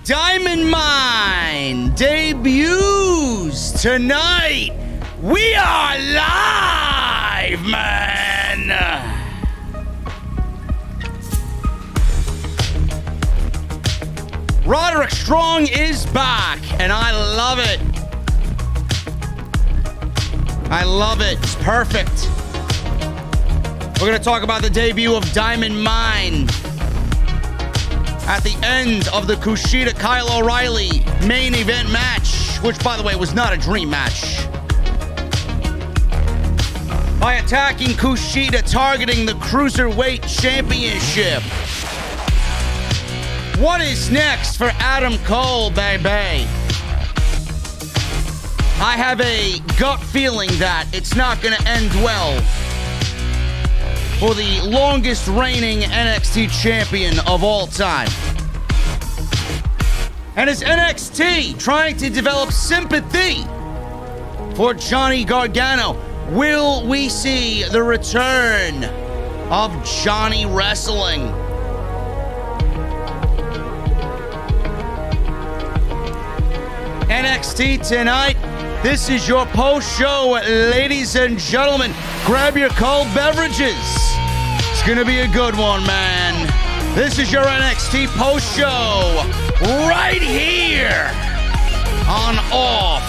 Diamond Mine debuts tonight. We are live, man. Roderick Strong is back, and I love it. I love it. It's perfect. We're going to talk about the debut of Diamond Mine at the end of the Kushida Kyle O'Reilly main event match, which, by the way, was not a dream match. By attacking Kushida, targeting the Cruiserweight Championship. What is next for Adam Cole, baby? I have a gut feeling that it's not going to end well for the longest reigning NXT champion of all time. And is NXT trying to develop sympathy for Johnny Gargano? Will we see the return of Johnny Wrestling? NXT tonight. This is your post-show, ladies and gentlemen. Grab your cold beverages. It's gonna be a good one, man. This is your NXT post-show right here on Off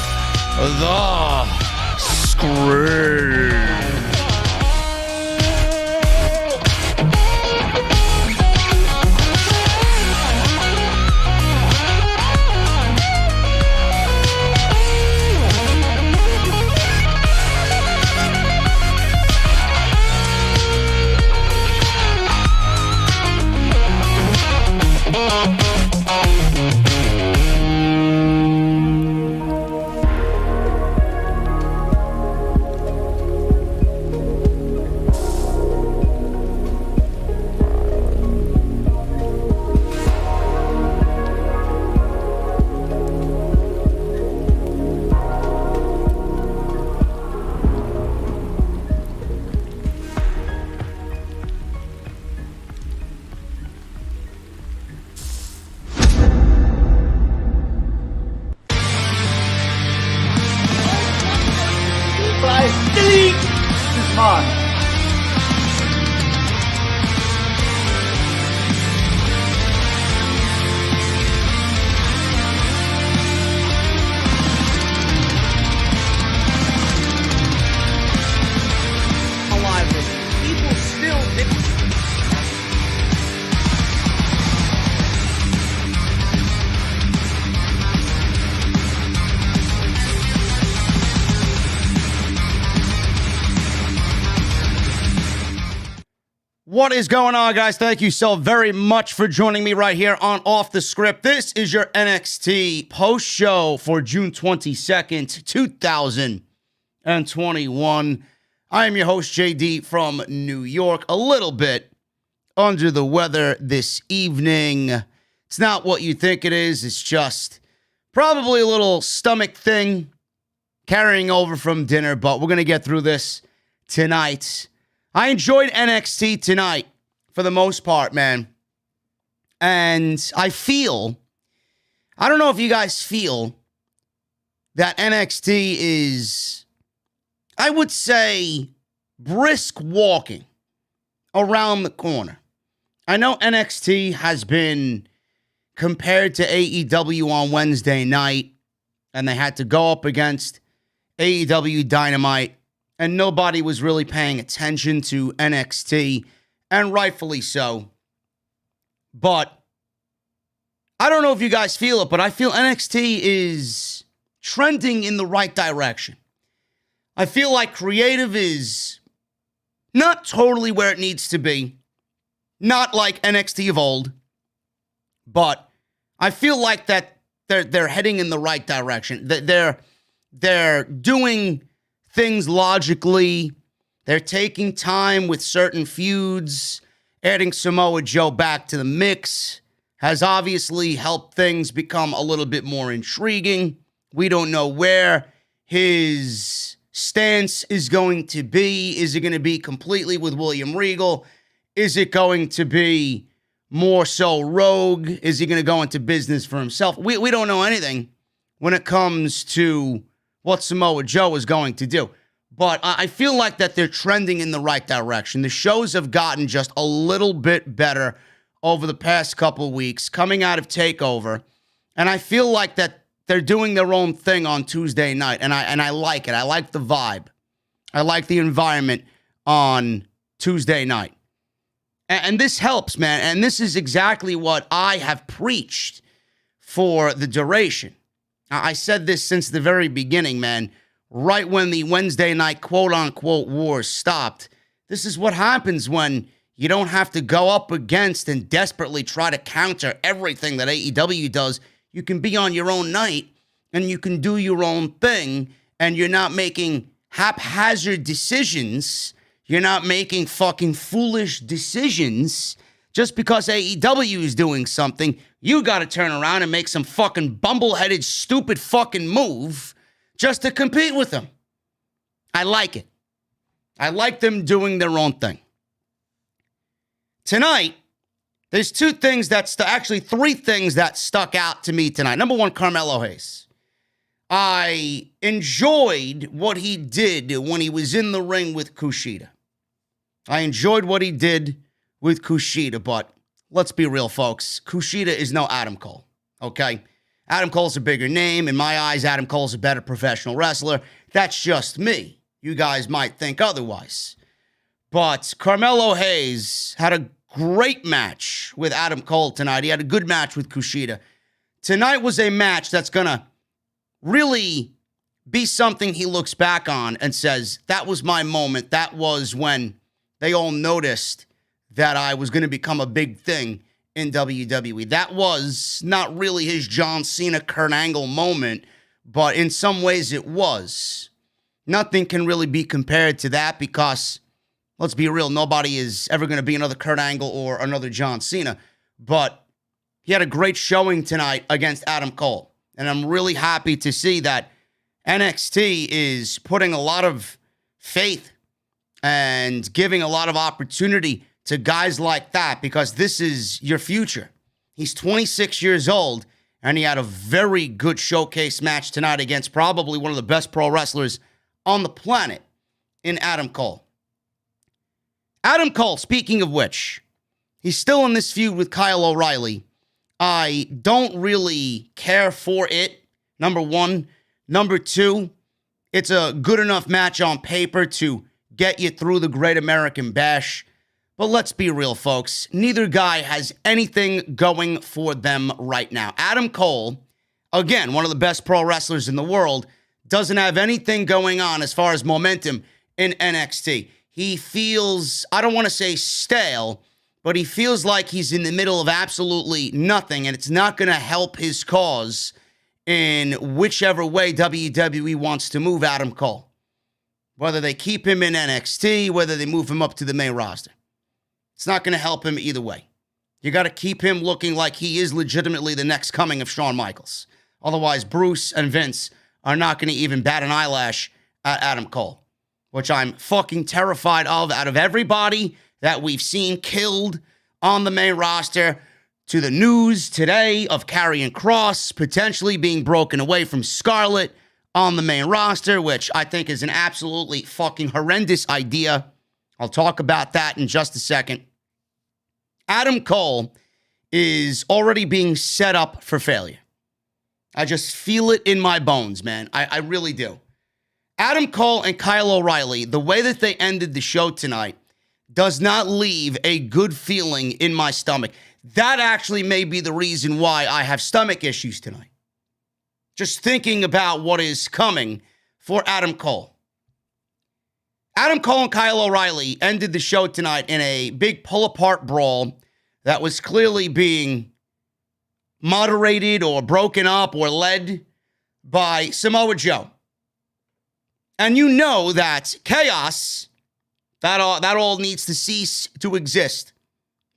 the Screen. What is going on, guys? Thank you so very much for joining me right here on Off the Script. This is your NXT post show for June 22nd, 2021. I am your host, JD from New York. A little bit under the weather this evening. It's not what you think it is. It's just probably a little stomach thing carrying over from dinner, but we're going to get through this tonight. I enjoyed NXT tonight for the most part, man. And I don't know if you guys feel that NXT is, I would say, brisk walking around the corner. I know NXT has been compared to AEW on Wednesday night, and they had to go up against AEW Dynamite. And nobody was really paying attention to NXT, and rightfully so. But I don't know if you guys feel it, but I feel NXT is trending in the right direction. I feel like creative is not totally where it needs to be. Not like NXT of old. But I feel like that they're heading in the right direction. They're doing things logically. They're taking time with certain feuds. Adding Samoa Joe back to the mix has obviously helped things become a little bit more intriguing. We don't know where his stance is going to be. Is it going to be completely with William Regal? Is it going to be more so rogue? Is he going to go into business for himself? We don't know anything when it comes to what Samoa Joe is going to do. But I feel like that they're trending in the right direction. The shows have gotten just a little bit better over the past couple of weeks, coming out of TakeOver. And I feel like that they're doing their own thing on Tuesday night. And I like it. I like the vibe. I like the environment on Tuesday night. And this helps, man. And this is exactly what I have preached for the duration. I said this since the very beginning, man. Right when the Wednesday night quote-unquote wars stopped. This is what happens when you don't have to go up against and desperately try to counter everything that AEW does. You can be on your own night, and you can do your own thing, and you're not making haphazard decisions. You're not making fucking foolish decisions just because AEW is doing something. You got to turn around and make some fucking bumbleheaded, stupid fucking move just to compete with them. I like it. I like them doing their own thing. Tonight, there's three things that stuck out to me tonight. Number one, Carmelo Hayes. I enjoyed what he did when he was in the ring with Kushida. I enjoyed what he did with Kushida, but let's be real, folks. Kushida is no Adam Cole, okay? Adam Cole's a bigger name. In my eyes, Adam Cole's a better professional wrestler. That's just me. You guys might think otherwise. But Carmelo Hayes had a great match with Adam Cole tonight. He had a good match with Kushida. Tonight was a match that's going to really be something he looks back on and says, that was my moment. That was when they all noticed that I was going to become a big thing in WWE. That was not really his John Cena, Kurt Angle moment, but in some ways it was. Nothing can really be compared to that because, let's be real, nobody is ever going to be another Kurt Angle or another John Cena. But he had a great showing tonight against Adam Cole. And I'm really happy to see that NXT is putting a lot of faith and giving a lot of opportunity to guys like that because this is your future. He's 26 years old, and he had a very good showcase match tonight against probably one of the best pro wrestlers on the planet in Adam Cole. Adam Cole, speaking of which, he's still in this feud with Kyle O'Reilly. I don't really care for it, number one. Number two, it's a good enough match on paper to get you through the Great American Bash. But let's be real, folks. Neither guy has anything going for them right now. Adam Cole, again, one of the best pro wrestlers in the world, doesn't have anything going on as far as momentum in NXT. He feels, I don't want to say stale, but he feels like he's in the middle of absolutely nothing, and it's not going to help his cause in whichever way WWE wants to move Adam Cole. Whether they keep him in NXT, whether they move him up to the main roster. It's not going to help him either way. You got to keep him looking like he is legitimately the next coming of Shawn Michaels. Otherwise, Bruce and Vince are not going to even bat an eyelash at Adam Cole, which I'm fucking terrified of. Out of everybody that we've seen killed on the main roster, to the news today of Karrion Kross potentially being broken away from Scarlett on the main roster, which I think is an absolutely fucking horrendous idea. I'll talk about that in just a second. Adam Cole is already being set up for failure. I just feel it in my bones, man. I really do. Adam Cole and Kyle O'Reilly, the way that they ended the show tonight, does not leave a good feeling in my stomach. That actually may be the reason why I have stomach issues tonight. Just thinking about what is coming for Adam Cole. Adam Cole and Kyle O'Reilly ended the show tonight in a big pull-apart brawl that was clearly being moderated or broken up or led by Samoa Joe. And you know that chaos, that all needs to cease to exist,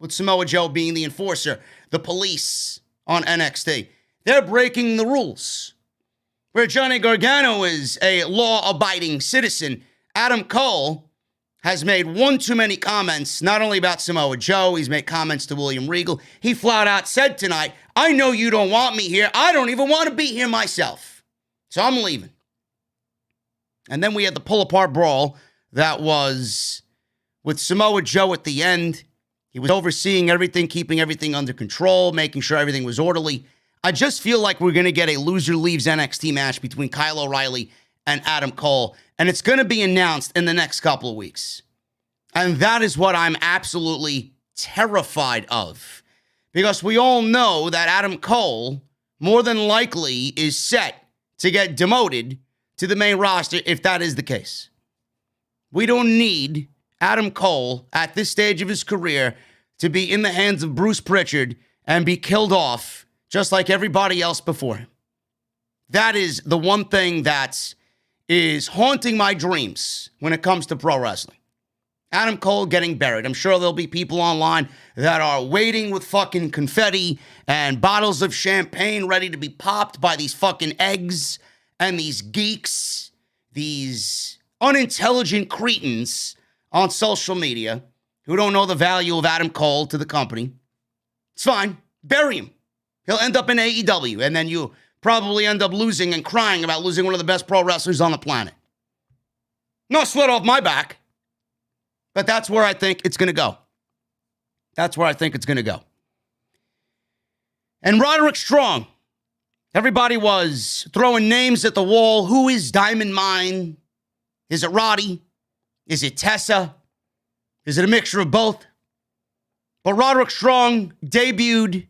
with Samoa Joe being the enforcer, the police on NXT. They're breaking the rules. Where Johnny Gargano is a law-abiding citizen, Adam Cole, has made one too many comments, not only about Samoa Joe, he's made comments to William Regal. He flat out said tonight, I know you don't want me here. I don't even want to be here myself. So I'm leaving. And then we had the pull-apart brawl that was with Samoa Joe at the end. He was overseeing everything, keeping everything under control, making sure everything was orderly. I just feel like we're going to get a loser leaves NXT match between Kyle O'Reilly and Adam Cole, and it's going to be announced in the next couple of weeks. And that is what I'm absolutely terrified of, because we all know that Adam Cole more than likely is set to get demoted to the main roster if that is the case. We don't need Adam Cole at this stage of his career to be in the hands of Bruce Pritchard and be killed off just like everybody else before him. That is the one thing that is haunting my dreams when it comes to pro wrestling. Adam Cole getting buried. I'm sure there'll be people online that are waiting with fucking confetti and bottles of champagne ready to be popped by these fucking eggs and these geeks, these unintelligent cretins on social media who don't know the value of Adam Cole to the company. It's fine. Bury him. He'll end up in AEW, and then you probably end up losing and crying about losing one of the best pro wrestlers on the planet. No sweat off my back. But that's where I think it's going to go. That's where I think it's going to go. And Roderick Strong. Everybody was throwing names at the wall. Who is Diamond Mine? Is it Roddy? Is it Tessa? Is it a mixture of both? But Roderick Strong debuted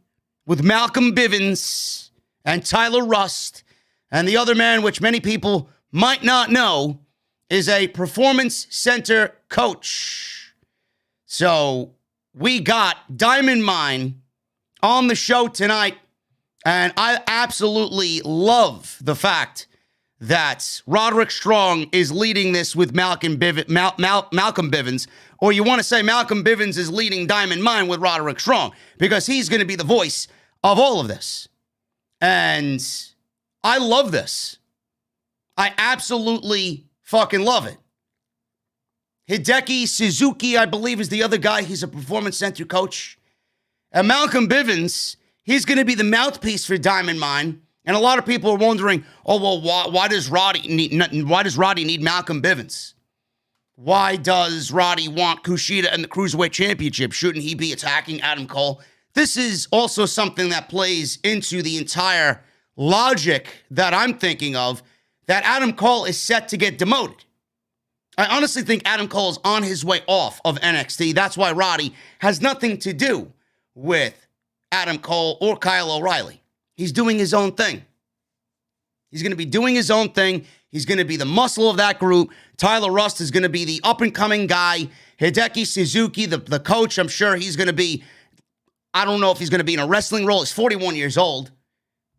with Malcom Bivens and Tyler Rust, and the other man, which many people might not know, is a performance center coach. So we got Diamond Mine on the show tonight, and I absolutely love the fact that Roderick Strong is leading this with Malcom Bivens, or you want to say Malcom Bivens is leading Diamond Mine with Roderick Strong, because he's going to be the voice of all of this. And I love this. I absolutely fucking love it. Hideki Suzuki, I believe, is the other guy. He's a performance center coach. And Malcom Bivens, he's going to be the mouthpiece for Diamond Mine. And a lot of people are wondering, oh, well, why does Roddy need Malcom Bivens? Why does Roddy want Kushida and the Cruiserweight Championship? Shouldn't he be attacking Adam Cole? This is also something that plays into the entire logic that I'm thinking of, that Adam Cole is set to get demoted. I honestly think Adam Cole is on his way off of NXT. That's why Roddy has nothing to do with Adam Cole or Kyle O'Reilly. He's doing his own thing. He's going to be doing his own thing. He's going to be the muscle of that group. Tyler Rust is going to be the up-and-coming guy. Hideki Suzuki, the coach, I'm sure he's going to be, I don't know if he's going to be in a wrestling role. He's 41 years old,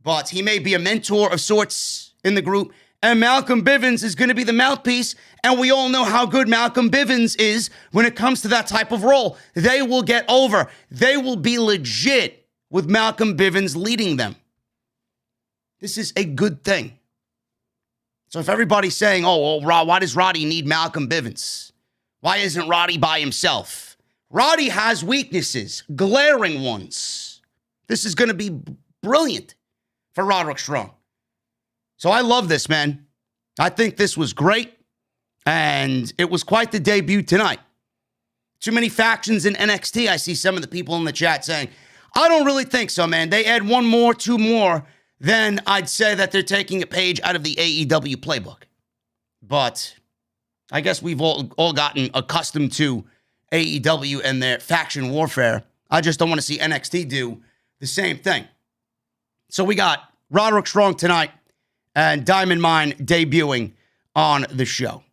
but he may be a mentor of sorts in the group. And Malcom Bivens is going to be the mouthpiece, and we all know how good Malcom Bivens is when it comes to that type of role. They will get over. They will be legit with Malcom Bivens leading them. This is a good thing. So if everybody's saying, why does Roddy need Malcom Bivens? Why isn't Roddy by himself? Roddy has weaknesses, glaring ones. This is going to be brilliant for Roderick Strong. So I love this, man. I think this was great, and it was quite the debut tonight. Too many factions in NXT. I see some of the people in the chat saying, I don't really think so, man. They add one more, two more, then I'd say that they're taking a page out of the AEW playbook. But I guess we've all gotten accustomed to AEW and their faction warfare. I just don't want to see NXT do the same thing. So we got Roderick Strong tonight and Diamond Mine debuting on the show.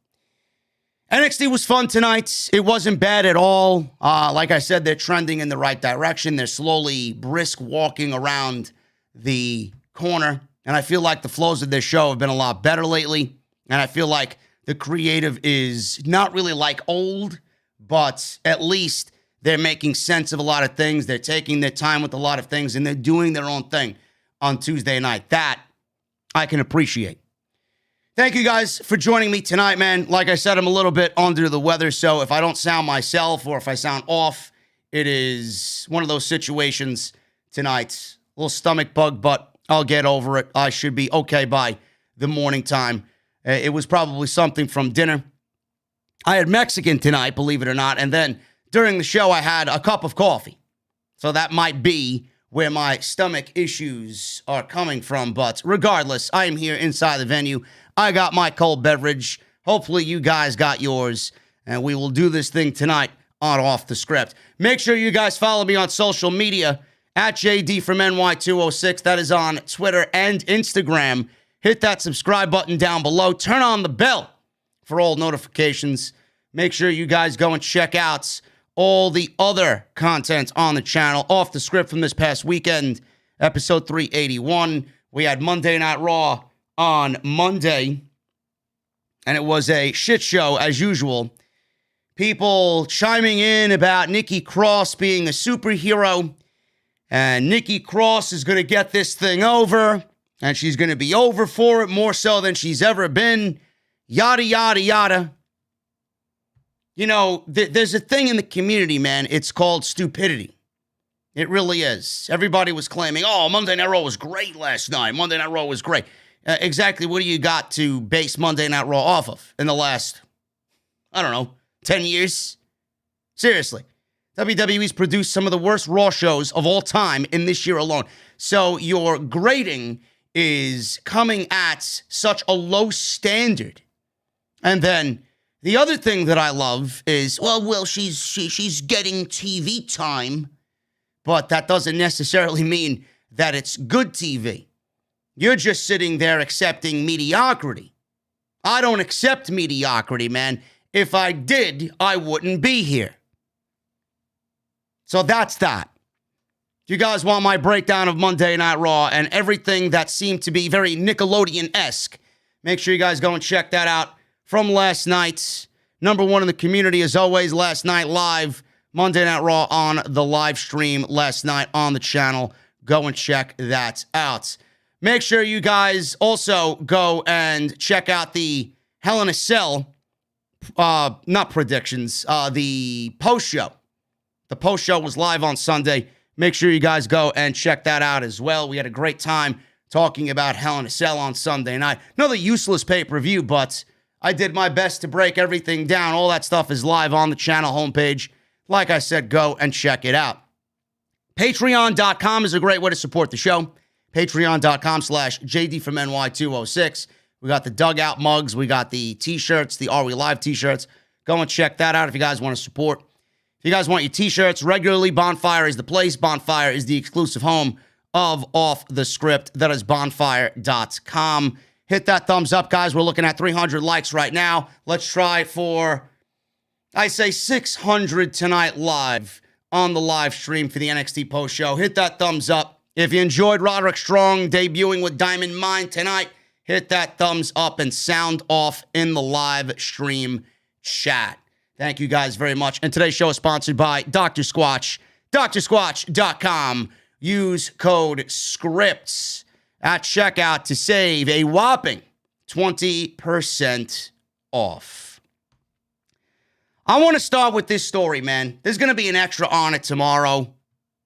NXT was fun tonight. It wasn't bad at all. Like I said, they're trending in the right direction. They're slowly brisk walking around the corner. And I feel like the flows of this show have been a lot better lately. And I feel like the creative is not really like old, but at least they're making sense of a lot of things. They're taking their time with a lot of things, and they're doing their own thing on Tuesday night. That I can appreciate. Thank you guys for joining me tonight, man. Like I said, I'm a little bit under the weather, so if I don't sound myself or if I sound off, it is one of those situations tonight. A little stomach bug, but I'll get over it. I should be okay by the morning time. It was probably something from dinner. I had Mexican tonight, believe it or not, and then during the show, I had a cup of coffee. So that might be where my stomach issues are coming from, but regardless, I am here inside the venue. I got my cold beverage. Hopefully you guys got yours, and we will do this thing tonight on Off the Script. Make sure you guys follow me on social media at JDfromNY206. That is on Twitter and Instagram. Hit that subscribe button down below. Turn on the bell for all notifications. Make sure you guys go and check out all the other content on the channel. Off the Script from this past weekend, episode 381. We had Monday Night Raw on Monday, and it was a shit show as usual. People chiming in about Nikki Cross being a superhero, and Nikki Cross is going to get this thing over, and she's going to be over for it more so than she's ever been, yada, yada, yada. You know, there's a thing in the community, man. It's called stupidity. It really is. Everybody was claiming, oh, Monday Night Raw was great last night. Monday Night Raw was great. Exactly what do you got to base Monday Night Raw off of in the last, 10 years? Seriously. WWE's produced some of the worst Raw shows of all time in this year alone. So your grading is coming at such a low standard. And then the other thing that I love is, she's getting TV time, but that doesn't necessarily mean that it's good TV. You're just sitting there accepting mediocrity. I don't accept mediocrity, man. If I did, I wouldn't be here. So that's that. If you guys want my breakdown of Monday Night Raw and everything that seemed to be very Nickelodeon-esque, make sure you guys go and check that out from last night. Number one in the community, as always, Last Night Live. Monday Night Raw on the live stream last night on the channel. Go and check that out. Make sure you guys also go and check out the Hell in a Cell, not predictions, the post-show. The post-show was live on Sunday. Make sure you guys go and check that out as well. We had a great time talking about Hell in a Cell on Sunday night. Another useless pay-per-view, but I did my best to break everything down. All that stuff is live on the channel homepage. Like I said, go and check it out. Patreon.com is a great way to support the show. Patreon.com/JDfromNY206. We got the dugout mugs. We got the t-shirts, the Are We Live t-shirts. Go and check that out if you guys want to support. If you guys want your t-shirts regularly, Bonfire is the place. Bonfire is the exclusive home of Off the Script. That is bonfire.com. Hit that thumbs up, guys. We're looking at 300 likes right now. Let's try for, I say, 600 tonight live on the live stream for the NXT post show. Hit that thumbs up. If you enjoyed Roderick Strong debuting with Diamond Mine tonight, hit that thumbs up and sound off in the live stream chat. Thank you guys very much. And today's show is sponsored by Dr. Squatch. DrSquatch.com. Use code SCRIPTS at checkout to save a whopping 20% off. I want to start with this story, man. There's going to be an extra on it tomorrow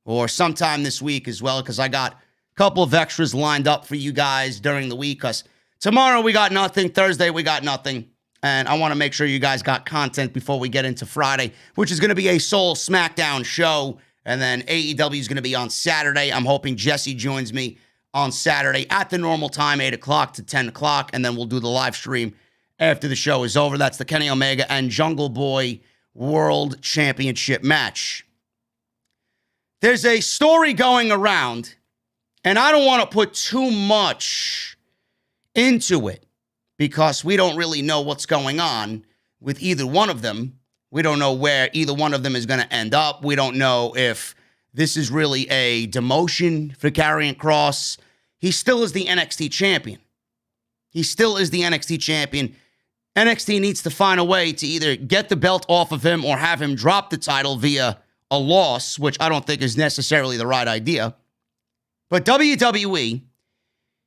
or sometime this week as well, because I got a couple of extras lined up for you guys during the week, because tomorrow we got nothing, Thursday we got nothing, and I want to make sure you guys got content before we get into Friday, which is going to be a sole SmackDown show, and then AEW is going to be on Saturday. I'm hoping Jesse joins me on Saturday at the normal time, 8 o'clock to 10 o'clock, and then we'll do the live stream after the show is over. That's the Kenny Omega and Jungle Boy World Championship match. There's a story going around, and I don't want to put too much into it because we don't really know what's going on with either one of them. We don't know where either one of them is going to end up. We don't know if this is really a demotion for Karrion Kross. He still is the NXT champion. He still is the NXT champion. NXT needs to find a way to either get the belt off of him or have him drop the title via a loss, which I don't think is necessarily the right idea. But WWE,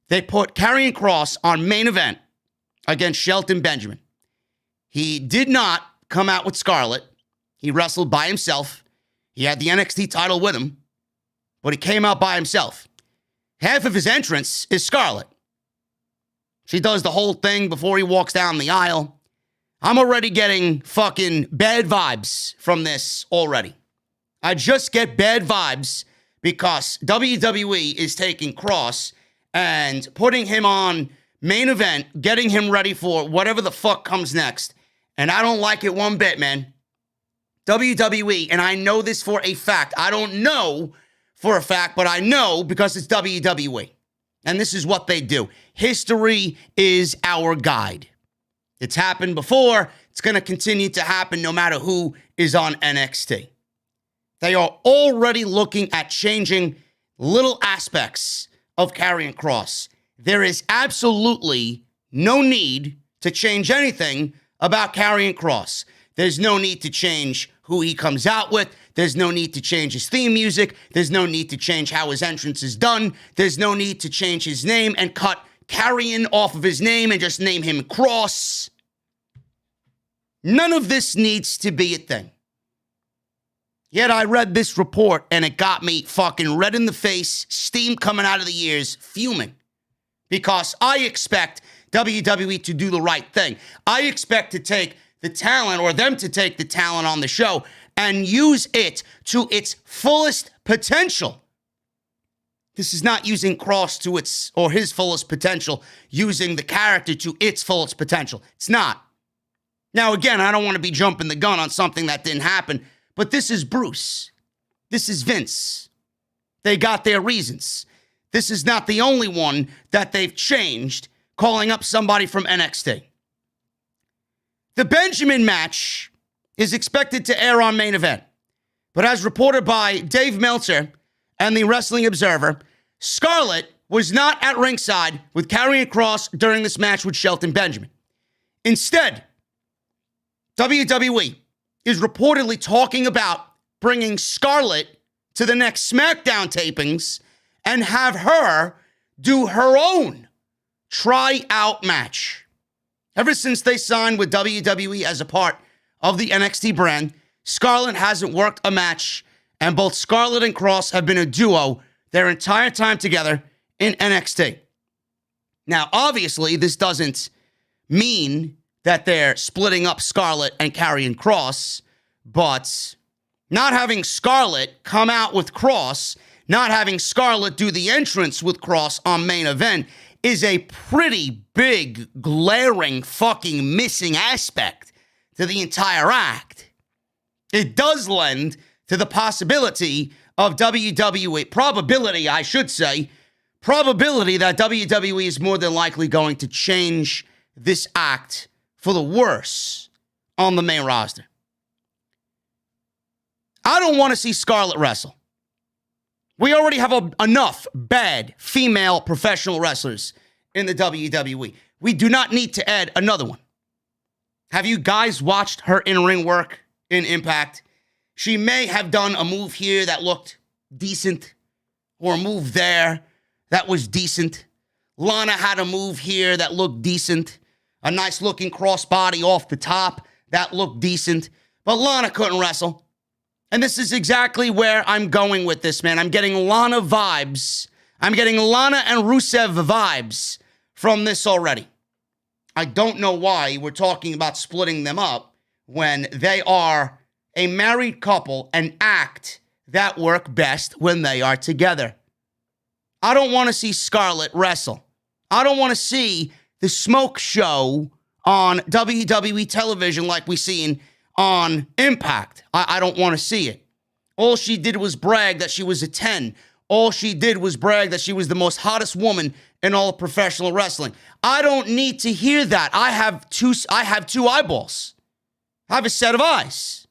they put Karrion Kross on main event against Shelton Benjamin. He did not come out with Scarlett. He wrestled by himself. He had the NXT title with him, but he came out by himself. Half of his entrance is Scarlett. She does the whole thing before he walks down the aisle. I'm already getting fucking bad vibes from this already. I just get bad vibes because WWE is taking Kross and putting him on main event, getting him ready for whatever the fuck comes next. And I don't like it one bit, man. WWE, and I know this for a fact. I don't know for a fact, but I know because it's WWE. And this is what they do. History is our guide. It's happened before. It's going to continue to happen no matter who is on NXT. They are already looking at changing little aspects of Karrion Kross. There is absolutely no need to change anything about Karrion Kross. There's no need to change who he comes out with. There's no need to change his theme music. There's no need to change how his entrance is done. There's no need to change his name and cut Karrion off of his name and just name him Kross. None of this needs to be a thing. Yet I read this report and it got me fucking red in the face, steam coming out of the ears, fuming. Because I expect WWE to do the right thing. I expect to take the talent, or them to take the talent on the show and use it to its fullest potential. This is not using Kross to its, or his fullest potential, using the character to its fullest potential. It's not. Now, again, I don't want to be jumping the gun on something that didn't happen, but this is Bruce. This is Vince. They got their reasons. This is not the only one that they've changed, calling up somebody from NXT. The Benjamin match is expected to air on Main Event, but as reported by Dave Meltzer and the Wrestling Observer, Scarlett was not at ringside with Karrion Kross during this match with Shelton Benjamin. Instead, WWE is reportedly talking about bringing Scarlett to the next SmackDown tapings and have her do her own tryout match. Ever since they signed with WWE as a part of the NXT brand, Scarlett hasn't worked a match, and both Scarlett and Kross have been a duo their entire time together in NXT. Now, obviously, this doesn't mean that they're splitting up Scarlett and Karrion Kross, but not having Scarlett come out with Kross, not having Scarlett do the entrance with Kross on Main Event is a pretty big, glaring, fucking missing aspect to the entire act. It does lend to the possibility of WWE, probability, I should say, probability that WWE is more than likely going to change this act for the worse on the main roster. I don't want to see Scarlett wrestle. We already have enough bad female professional wrestlers in the WWE. We do not need to add another one. Have you guys watched her in-ring work in Impact? She may have done a move here that looked decent, or a move there that was decent. Lana had a move here that looked decent. A nice-looking crossbody off the top that looked decent. But Lana couldn't wrestle. And this is exactly where I'm going with this, man. I'm getting Lana vibes. I'm getting Lana and Rusev vibes from this already. I don't know why we're talking about splitting them up when they are a married couple and act that work best when they are together. I don't want to see Scarlett wrestle. I don't want to see the smoke show on WWE television like we seen on Impact. I don't want to see it. All she did was brag that she was a 10. All she did was brag that she was the most hottest woman in all of professional wrestling. I don't need to hear that. I have two eyeballs. I have a set of eyes.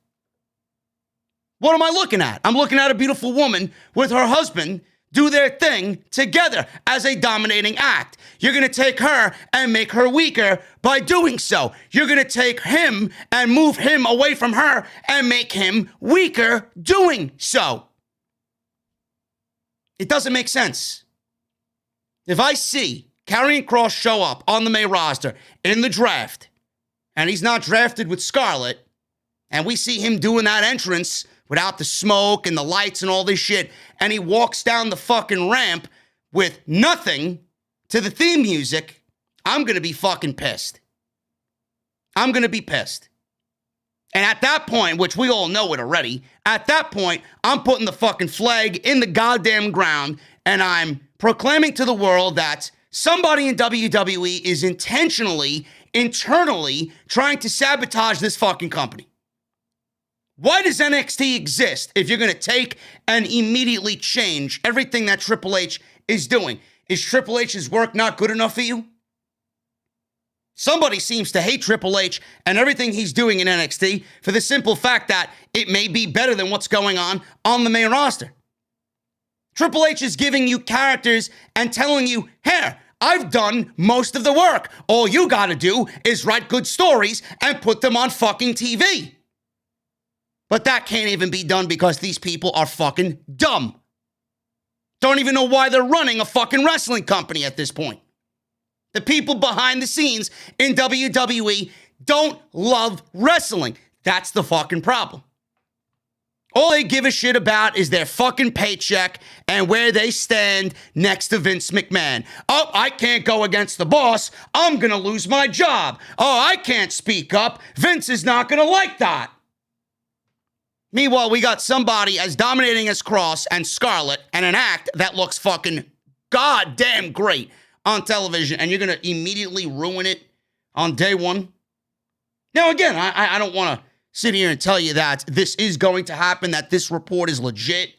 What am I looking at? I'm looking at a beautiful woman with her husband do their thing together as a dominating act. You're going to take her and make her weaker by doing so. You're going to take him and move him away from her and make him weaker doing so. It doesn't make sense. If I see Karrion Kross show up on the main roster in the draft, and he's not drafted with Scarlett, and we see him doing that entrance without the smoke and the lights and all this shit, and he walks down the fucking ramp with nothing to the theme music, I'm going to be fucking pissed. I'm going to be pissed. And at that point, which we all know it already, at that point, I'm putting the fucking flag in the goddamn ground, and I'm proclaiming to the world that somebody in WWE is intentionally, internally trying to sabotage this fucking company. Why does NXT exist if you're going to take and immediately change everything that Triple H is doing? Is Triple H's work not good enough for you? Somebody seems to hate Triple H and everything he's doing in NXT for the simple fact that it may be better than what's going on the main roster. Triple H is giving you characters and telling you, here, I've done most of the work. All you gotta do is write good stories and put them on fucking TV. But that can't even be done because these people are fucking dumb. Don't even know why they're running a fucking wrestling company at this point. The people behind the scenes in WWE don't love wrestling. That's the fucking problem. All they give a shit about is their fucking paycheck and where they stand next to Vince McMahon. Oh, I can't go against the boss. I'm going to lose my job. Oh, I can't speak up. Vince is not going to like that. Meanwhile, we got somebody as dominating as Kross and Scarlett and an act that looks fucking goddamn great on television, and you're going to immediately ruin it on day one. Now, again, I don't want to sit here and tell you that this is going to happen, that this report is legit.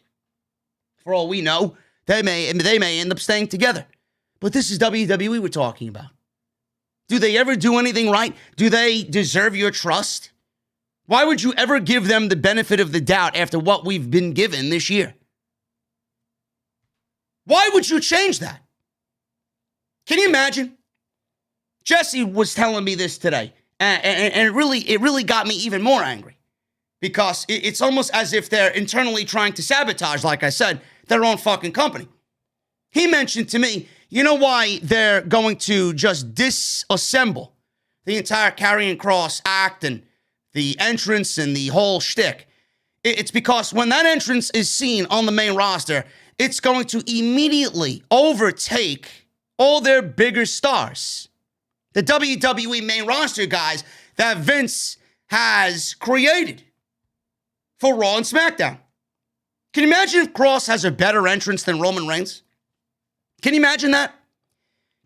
For all we know, they may end up staying together. But this is WWE we're talking about. Do they ever do anything right? Do they deserve your trust? Why would you ever give them the benefit of the doubt after what we've been given this year? Why would you change that? Can you imagine? Jesse was telling me this today, and it really got me even more angry because it's almost as if they're internally trying to sabotage, like I said, their own fucking company. He mentioned to me, you know why they're going to just disassemble the entire Karrion Kross act and the entrance and the whole shtick? It's because when that entrance is seen on the main roster, it's going to immediately overtake all their bigger stars. The WWE main roster guys that Vince has created for Raw and SmackDown. Can you imagine if Kross has a better entrance than Roman Reigns? Can you imagine that?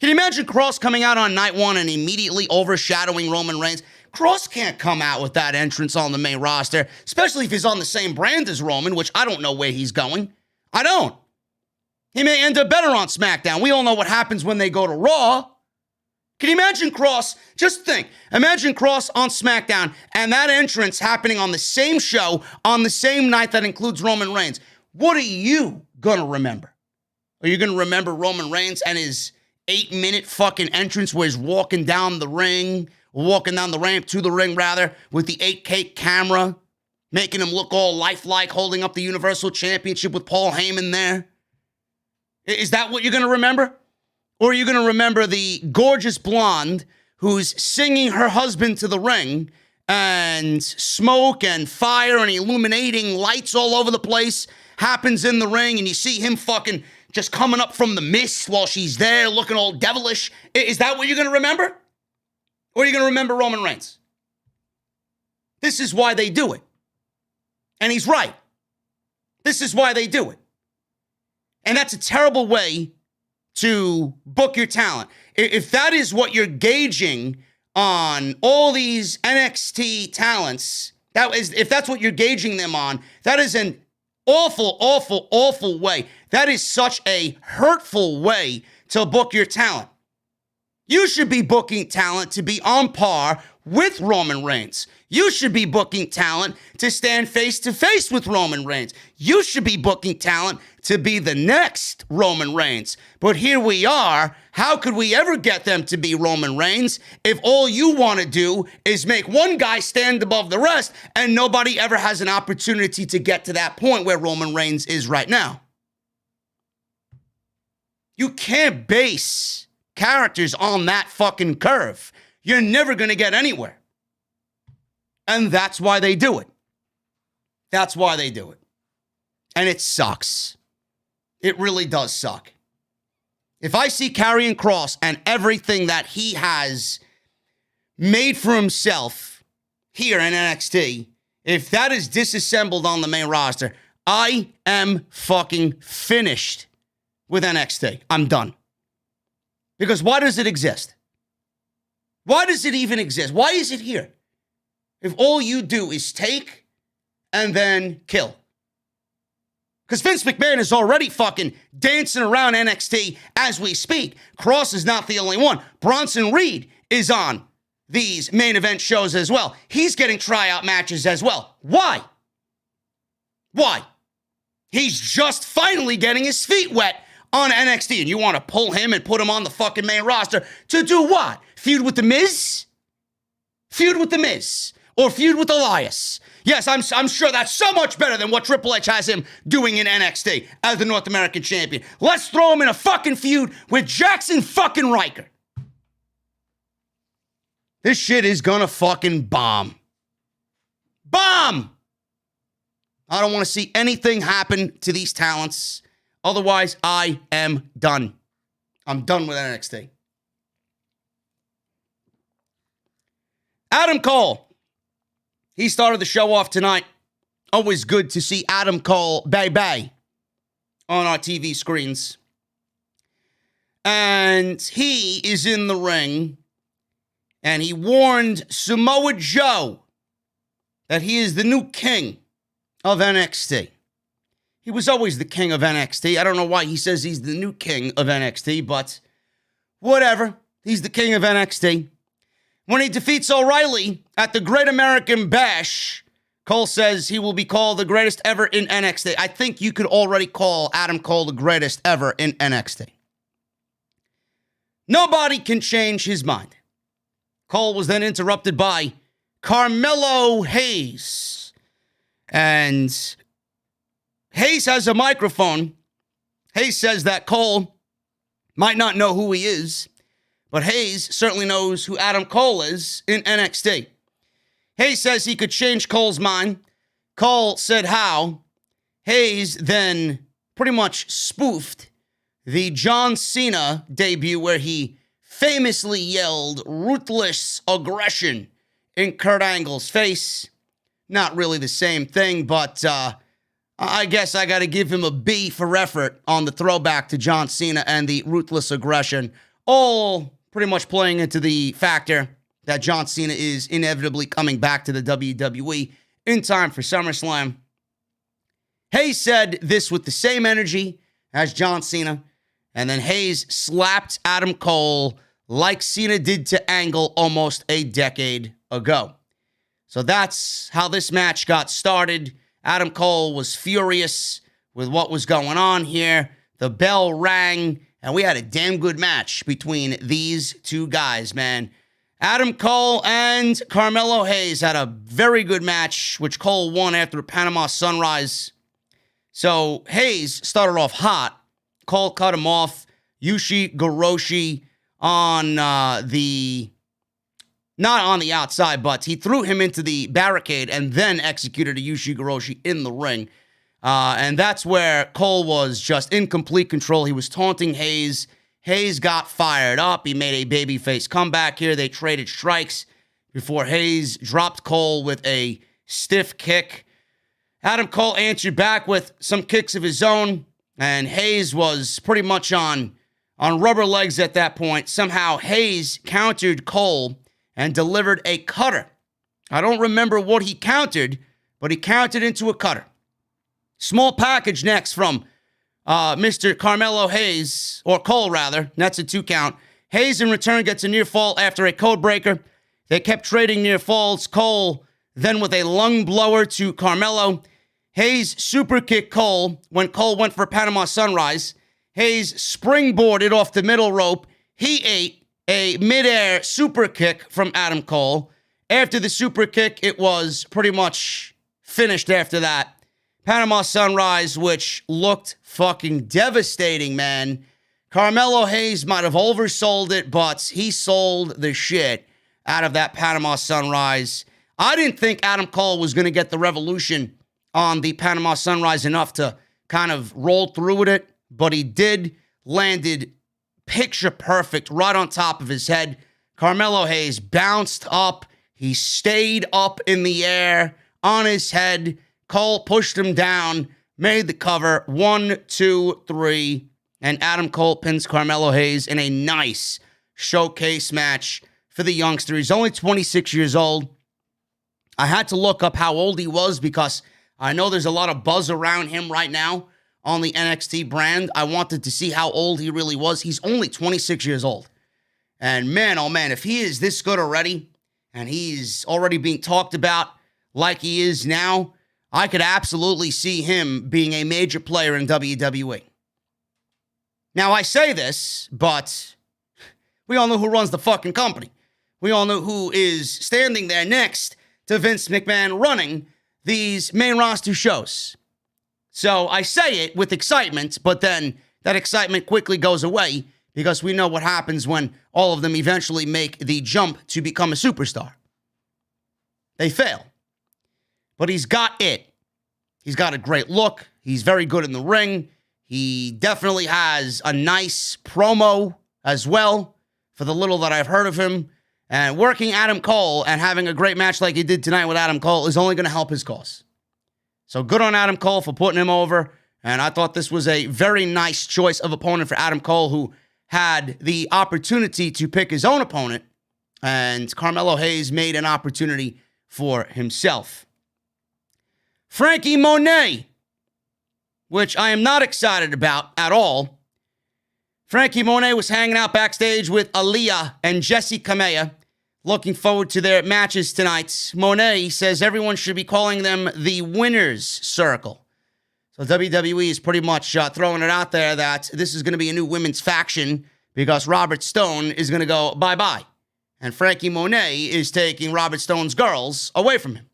Can you imagine Kross coming out on night one and immediately overshadowing Roman Reigns? Kross can't come out with that entrance on the main roster, especially if he's on the same brand as Roman, which I don't know where he's going. I don't. He may end up better on SmackDown. We all know what happens when they go to Raw. Can you imagine Kross? Just think. Imagine Kross on SmackDown and that entrance happening on the same show on the same night that includes Roman Reigns. What are you going to remember? Are you going to remember Roman Reigns and his 8-minute fucking entrance where he's walking down the ramp to the ring, rather, with the 8K camera, making him look all lifelike, holding up the Universal Championship with Paul Heyman there? Is that what you're going to remember? Or are you going to remember the gorgeous blonde who's singing her husband to the ring and smoke and fire and illuminating lights all over the place happens in the ring and you see him fucking just coming up from the mist while she's there looking all devilish? Is that what you're going to remember? Or are you going to remember Roman Reigns? This is why they do it. And he's right. This is why they do it. And that's a terrible way to book your talent. If that is what you're gauging on all these NXT talents, if that's what you're gauging them on, that is an awful, awful, awful way. That is such a hurtful way to book your talent. You should be booking talent to be on par with Roman Reigns. You should be booking talent to stand face to face with Roman Reigns. You should be booking talent to be the next Roman Reigns. But here we are. How could we ever get them to be Roman Reigns if all you want to do is make one guy stand above the rest and nobody ever has an opportunity to get to that point where Roman Reigns is right now? You can't base characters on that fucking curve, you're never going to get anywhere. And that's why they do it. That's why they do it. And it sucks. It really does suck. If I see Karrion Kross and everything that he has made for himself here in NXT, if that is disassembled on the main roster, I am fucking finished with NXT. I'm done. Because why does it exist? Why does it even exist? Why is it here? If all you do is take and then kill. Because Vince McMahon is already fucking dancing around NXT as we speak. Kross is not the only one. Bronson Reed is on these main event shows as well. He's getting tryout matches as well. Why? Why? He's just finally getting his feet wet on NXT. And you want to pull him and put him on the fucking main roster to do what? Feud with The Miz? Feud with The Miz. Or feud with Elias. Yes, I'm sure that's so much better than what Triple H has him doing in NXT as the North American champion. Let's throw him in a fucking feud with Jackson fucking Riker. This shit is gonna fucking bomb. Bomb! I don't want to see anything happen to these talents. Otherwise, I am done. I'm done with NXT. Adam Cole. He started the show off tonight. Always good to see Adam Cole, baby, on our TV screens. And he is in the ring. And he warned Samoa Joe that he is the new king of NXT. He was always the king of NXT. I don't know why he says he's the new king of NXT, but whatever. He's the king of NXT. When he defeats O'Reilly at the Great American Bash, Cole says he will be called the greatest ever in NXT. I think you could already call Adam Cole the greatest ever in NXT. Nobody can change his mind. Cole was then interrupted by Carmelo Hayes. And Hayes has a microphone. Hayes says that Cole might not know who he is, but Hayes certainly knows who Adam Cole is in NXT. Hayes says he could change Cole's mind. Cole said how. Hayes then pretty much spoofed the John Cena debut where he famously yelled ruthless aggression in Kurt Angle's face. Not really the same thing, but I guess I got to give him a B for effort on the throwback to John Cena and the ruthless aggression. All pretty much playing into the factor that John Cena is inevitably coming back to the WWE in time for SummerSlam. Hayes said this with the same energy as John Cena, and then Hayes slapped Adam Cole like Cena did to Angle almost a decade ago. So that's how this match got started. Adam Cole was furious with what was going on here. The bell rang, and we had a damn good match between these two guys, man. Adam Cole and Carmelo Hayes had a very good match, which Cole won after a Panama Sunrise. So Hayes started off hot. Cole cut him off. Yushi Goroshi on not on the outside, but he threw him into the barricade and then executed a Yushi Goroshi in the ring. And that's where Cole was just in complete control. He was taunting Hayes. Hayes got fired up. He made a babyface comeback here. They traded strikes before Hayes dropped Cole with a stiff kick. Adam Cole answered back with some kicks of his own, and Hayes was pretty much on rubber legs at that point. Somehow Hayes countered Cole and delivered a cutter. I don't remember what he countered, but he countered into a cutter. Small package next from Mr. Carmelo Hayes, or Cole rather. That's a 2 count. Hayes in return gets a near fall after a code breaker. They kept trading near falls. Cole then with a lung blower to Carmelo. Hayes super kicked Cole when Cole went for Panama Sunrise. Hayes springboarded off the middle rope. He ate a midair super kick from Adam Cole. After the super kick, it was pretty much finished after that. Panama Sunrise, which looked fucking devastating, man. Carmelo Hayes might have oversold it, but he sold the shit out of that Panama Sunrise. I didn't think Adam Cole was going to get the revolution on the Panama Sunrise enough to kind of roll through with it, but he did. Landed picture perfect right on top of his head. Carmelo Hayes bounced up. He stayed up in the air on his head. Cole pushed him down, made the cover. 1, 2, 3. And Adam Cole pins Carmelo Hayes in a nice showcase match for the youngster. He's only 26 years old. I had to look up how old he was because I know there's a lot of buzz around him right now on the NXT brand. I wanted to see how old he really was. He's only 26 years old. And man, oh man, if he is this good already, and he's already being talked about like he is now, I could absolutely see him being a major player in WWE. Now, I say this, but we all know who runs the fucking company. We all know who is standing there next to Vince McMahon running these main roster shows. So I say it with excitement, but then that excitement quickly goes away because we know what happens when all of them eventually make the jump to become a superstar. They fail. But he's got it. He's got a great look. He's very good in the ring. He definitely has a nice promo as well for the little that I've heard of him. And working Adam Cole and having a great match like he did tonight with Adam Cole is only going to help his cause. So good on Adam Cole for putting him over. And I thought this was a very nice choice of opponent for Adam Cole, who had the opportunity to pick his own opponent. And Carmelo Hayes made an opportunity for himself. Frankie Monet, which I am not excited about at all. Frankie Monet was hanging out backstage with Aaliyah and Jessie Kamea. Looking forward to their matches tonight. Monet says everyone should be calling them the Winner's Circle. So WWE is pretty much throwing it out there that this is going to be a new women's faction because Robert Stone is going to go bye-bye. And Frankie Monet is taking Robert Stone's girls away from him.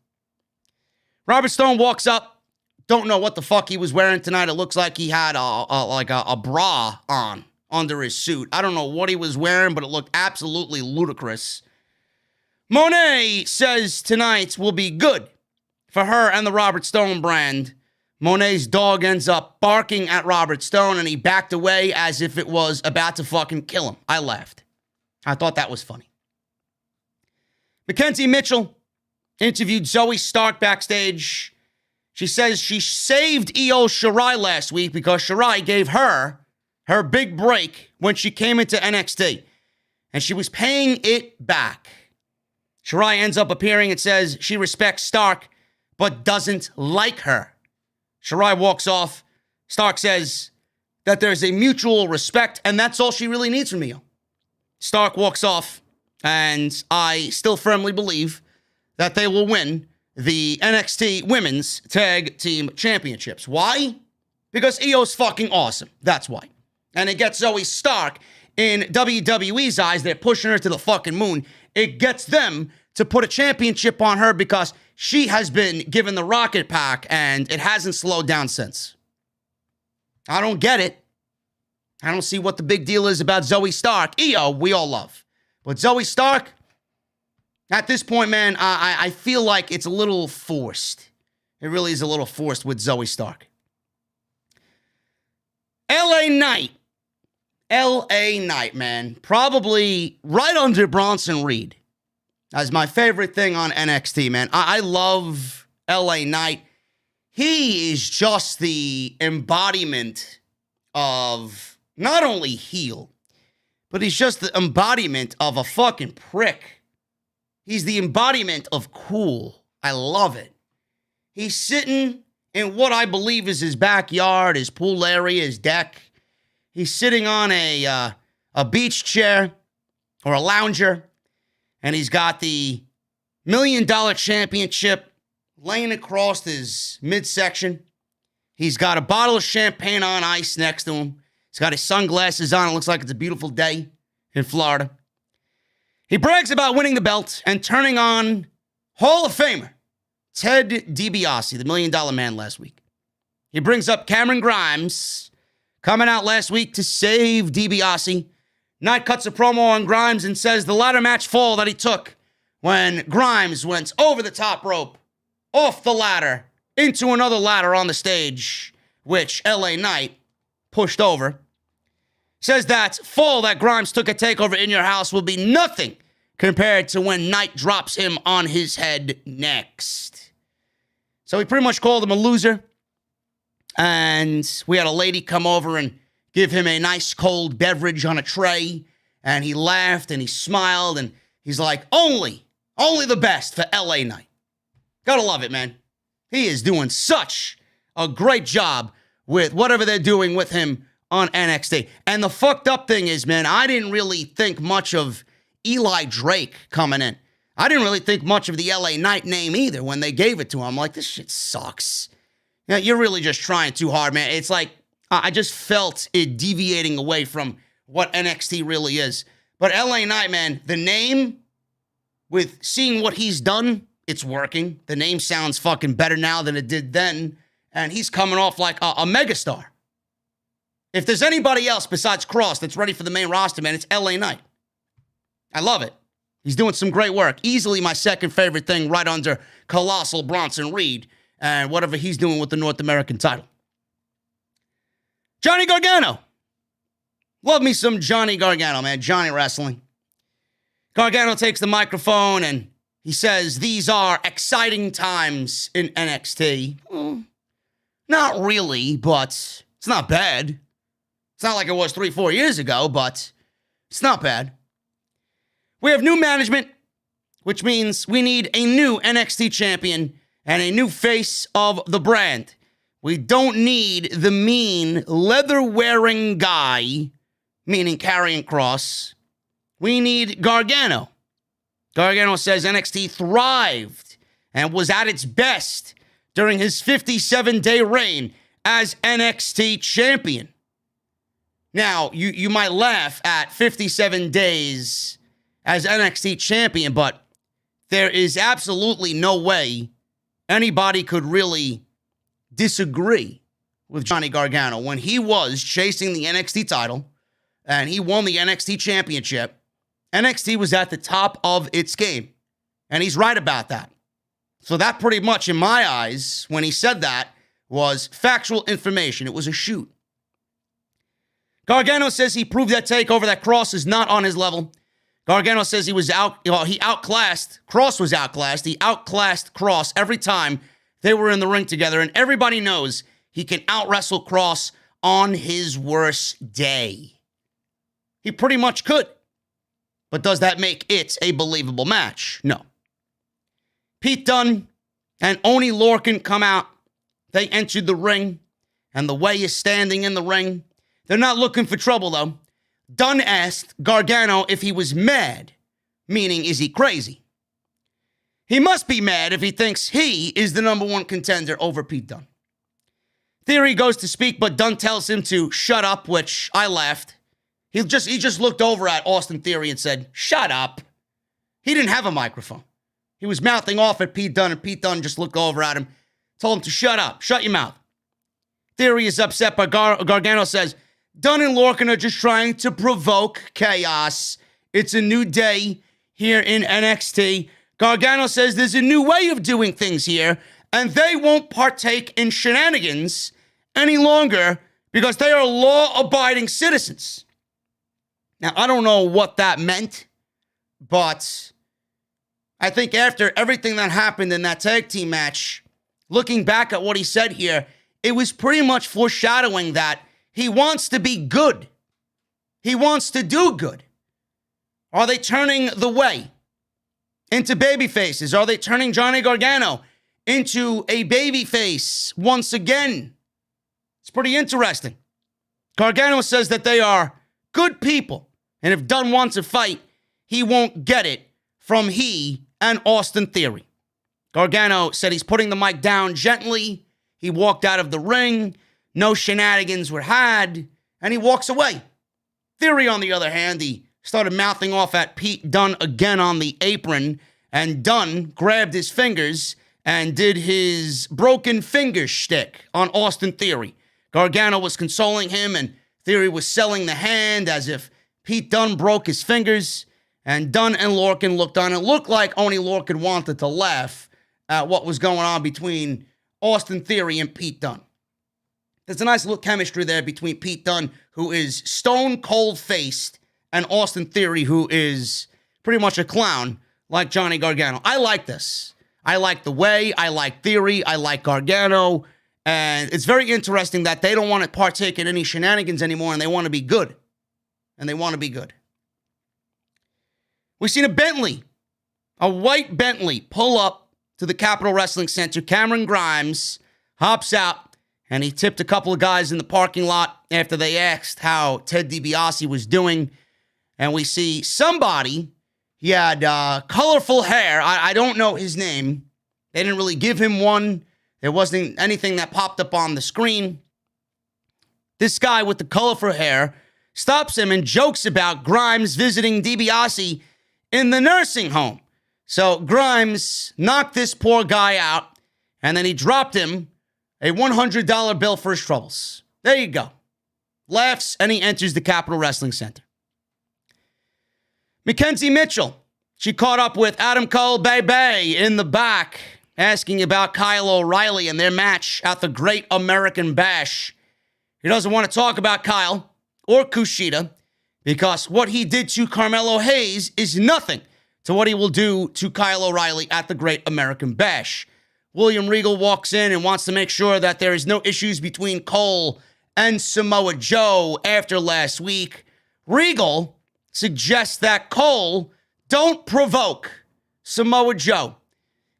Robert Stone walks up. Don't know what the fuck he was wearing tonight. It looks like he had a bra on under his suit. I don't know what he was wearing, but it looked absolutely ludicrous. Monet says tonight will be good for her and the Robert Stone brand. Monet's dog ends up barking at Robert Stone, and he backed away as if it was about to fucking kill him. I laughed. I thought that was funny. Mackenzie Mitchell interviewed Zoe Stark backstage. She says she saved Io Shirai last week because Shirai gave her big break when she came into NXT, and she was paying it back. Shirai ends up appearing and says she respects Stark, but doesn't like her. Shirai walks off. Stark says that there's a mutual respect, and that's all she really needs from Io. Stark walks off, and I still firmly believe that they will win the NXT Women's Tag Team Championships. Why? Because Io's fucking awesome. That's why. And it gets Zoe Stark, in WWE's eyes, they're pushing her to the fucking moon. It gets them to put a championship on her because she has been given the rocket pack and it hasn't slowed down since. I don't get it. I don't see what the big deal is about Zoe Stark. Io, we all love. But Zoe Stark, at this point, man, I feel like it's a little forced. It really is a little forced with Zoe Stark. LA Knight. LA Knight, man. Probably right under Bronson Reed as my favorite thing on NXT, man. I love LA Knight. He is just the embodiment of not only heel, but he's just the embodiment of a fucking prick. He's the embodiment of cool. I love it. He's sitting in what I believe is his backyard, his pool area, his deck. He's sitting on a beach chair or a lounger, and he's got the $1 Million Championship laying across his midsection. He's got a bottle of champagne on ice next to him. He's got his sunglasses on. It looks like it's a beautiful day in Florida. He brags about winning the belt and turning on Hall of Famer Ted DiBiase, the $1 Million Man, last week. He brings up Cameron Grimes, coming out last week to save DiBiase. Knight cuts a promo on Grimes and says the ladder match fall that he took when Grimes went over the top rope, off the ladder, into another ladder on the stage, which LA Knight pushed over. Says that fall that Grimes took at TakeOver in your house will be nothing compared to when Knight drops him on his head next. So he pretty much called him a loser. And we had a lady come over and give him a nice cold beverage on a tray. And he laughed and he smiled and he's like, only the best for LA Knight. Gotta love it, man. He is doing such a great job with whatever they're doing with him on NXT. And the fucked up thing is, man, I didn't really think much of Eli Drake coming in. I didn't really think much of the LA Knight name either when they gave it to him. I'm like, this shit sucks. Yeah, you're really just trying too hard, man. It's like, I just felt it deviating away from what NXT really is. But LA Knight, man, the name, with seeing what he's done, it's working. The name sounds fucking better now than it did then. And he's coming off like a megastar. If there's anybody else besides Kross that's ready for the main roster, man, it's LA Knight. I love it. He's doing some great work. Easily my second favorite thing, right under Colossal Bronson Reed and whatever he's doing with the North American title. Johnny Gargano. Love me some Johnny Gargano, man. Johnny Wrestling. Gargano takes the microphone and he says, these are exciting times in NXT. Not really, but it's not bad. It's not like it was 3-4 years ago, but it's not bad. We have new management, which means we need a new NXT champion and a new face of the brand. We don't need the mean, leather-wearing guy, meaning Karrion Kross. We need Gargano. Gargano says NXT thrived and was at its best during his 57-day reign as NXT champion. Now, you might laugh at 57 days as NXT champion, but there is absolutely no way anybody could really disagree with Johnny Gargano. When he was chasing the NXT title and he won the NXT championship, NXT was at the top of its game. And he's right about that. So that pretty much, in my eyes, when he said that, was factual information. It was a shoot. Gargano says he proved that TakeOver that Kross is not on his level. Gargano says he outclassed. Kross was outclassed. He outclassed Kross every time they were in the ring together. And everybody knows he can out-wrestle Kross on his worst day. He pretty much could. But does that make it a believable match? No. Pete Dunne and Oni Lorcan come out. They entered the ring. And the way is standing in the ring. They're not looking for trouble, though. Dunne asked Gargano if he was mad, meaning, is he crazy? He must be mad if he thinks he is the number one contender over Pete Dunne. Theory goes to speak, but Dunne tells him to shut up, which I laughed. He just looked over at Austin Theory and said, shut up. He didn't have a microphone. He was mouthing off at Pete Dunne, and Pete Dunne just looked over at him, told him to shut up, shut your mouth. Theory is upset, but Gargano says, Dunne and Lorcan are just trying to provoke chaos. It's a new day here in NXT. Gargano says there's a new way of doing things here, and they won't partake in shenanigans any longer because they are law-abiding citizens. Now, I don't know what that meant, but I think after everything that happened in that tag team match, looking back at what he said here, it was pretty much foreshadowing that he wants to be good. He wants to do good. Are they turning the way into baby faces? Are they turning Johnny Gargano into a baby face once again? It's pretty interesting. Gargano says that they are good people. And if Dunne wants a fight, he won't get it from he and Austin Theory. Gargano said he's putting the mic down gently. He walked out of the ring. No shenanigans were had. And he walks away. Theory, on the other hand, he started mouthing off at Pete Dunne again on the apron. And Dunne grabbed his fingers and did his broken finger shtick on Austin Theory. Gargano was consoling him, and Theory was selling the hand as if Pete Dunne broke his fingers, and Dunne and Lorcan looked on. It looked like only Lorcan wanted to laugh at what was going on between Austin Theory and Pete Dunne. There's a nice little chemistry there between Pete Dunne, who is stone cold faced, and Austin Theory, who is pretty much a clown like Johnny Gargano. I like this. I like the way. I like Theory. I like Gargano. And it's very interesting that they don't want to partake in any shenanigans anymore, and they want to be good. And they want to be good. We've seen a Bentley, a white Bentley, pull up to the Capitol Wrestling Center. Cameron Grimes hops out, and he tipped a couple of guys in the parking lot after they asked how Ted DiBiase was doing. And we see somebody, he had colorful hair. I don't know his name. They didn't really give him one. There wasn't anything that popped up on the screen. This guy with the colorful hair stops him and jokes about Grimes visiting DiBiase in the nursing home. So Grimes knocked this poor guy out, and then he dropped him a $100 bill for his troubles. There you go. Laughs, and he enters the Capitol Wrestling Center. Mackenzie Mitchell, she caught up with Adam Cole Baby in the back, asking about Kyle O'Reilly and their match at the Great American Bash. He doesn't want to talk about Kyle or Kushida because what he did to Carmelo Hayes is nothing to what he will do to Kyle O'Reilly at the Great American Bash. William Regal walks in and wants to make sure that there is no issues between Cole and Samoa Joe after last week. Regal suggests that Cole don't provoke Samoa Joe.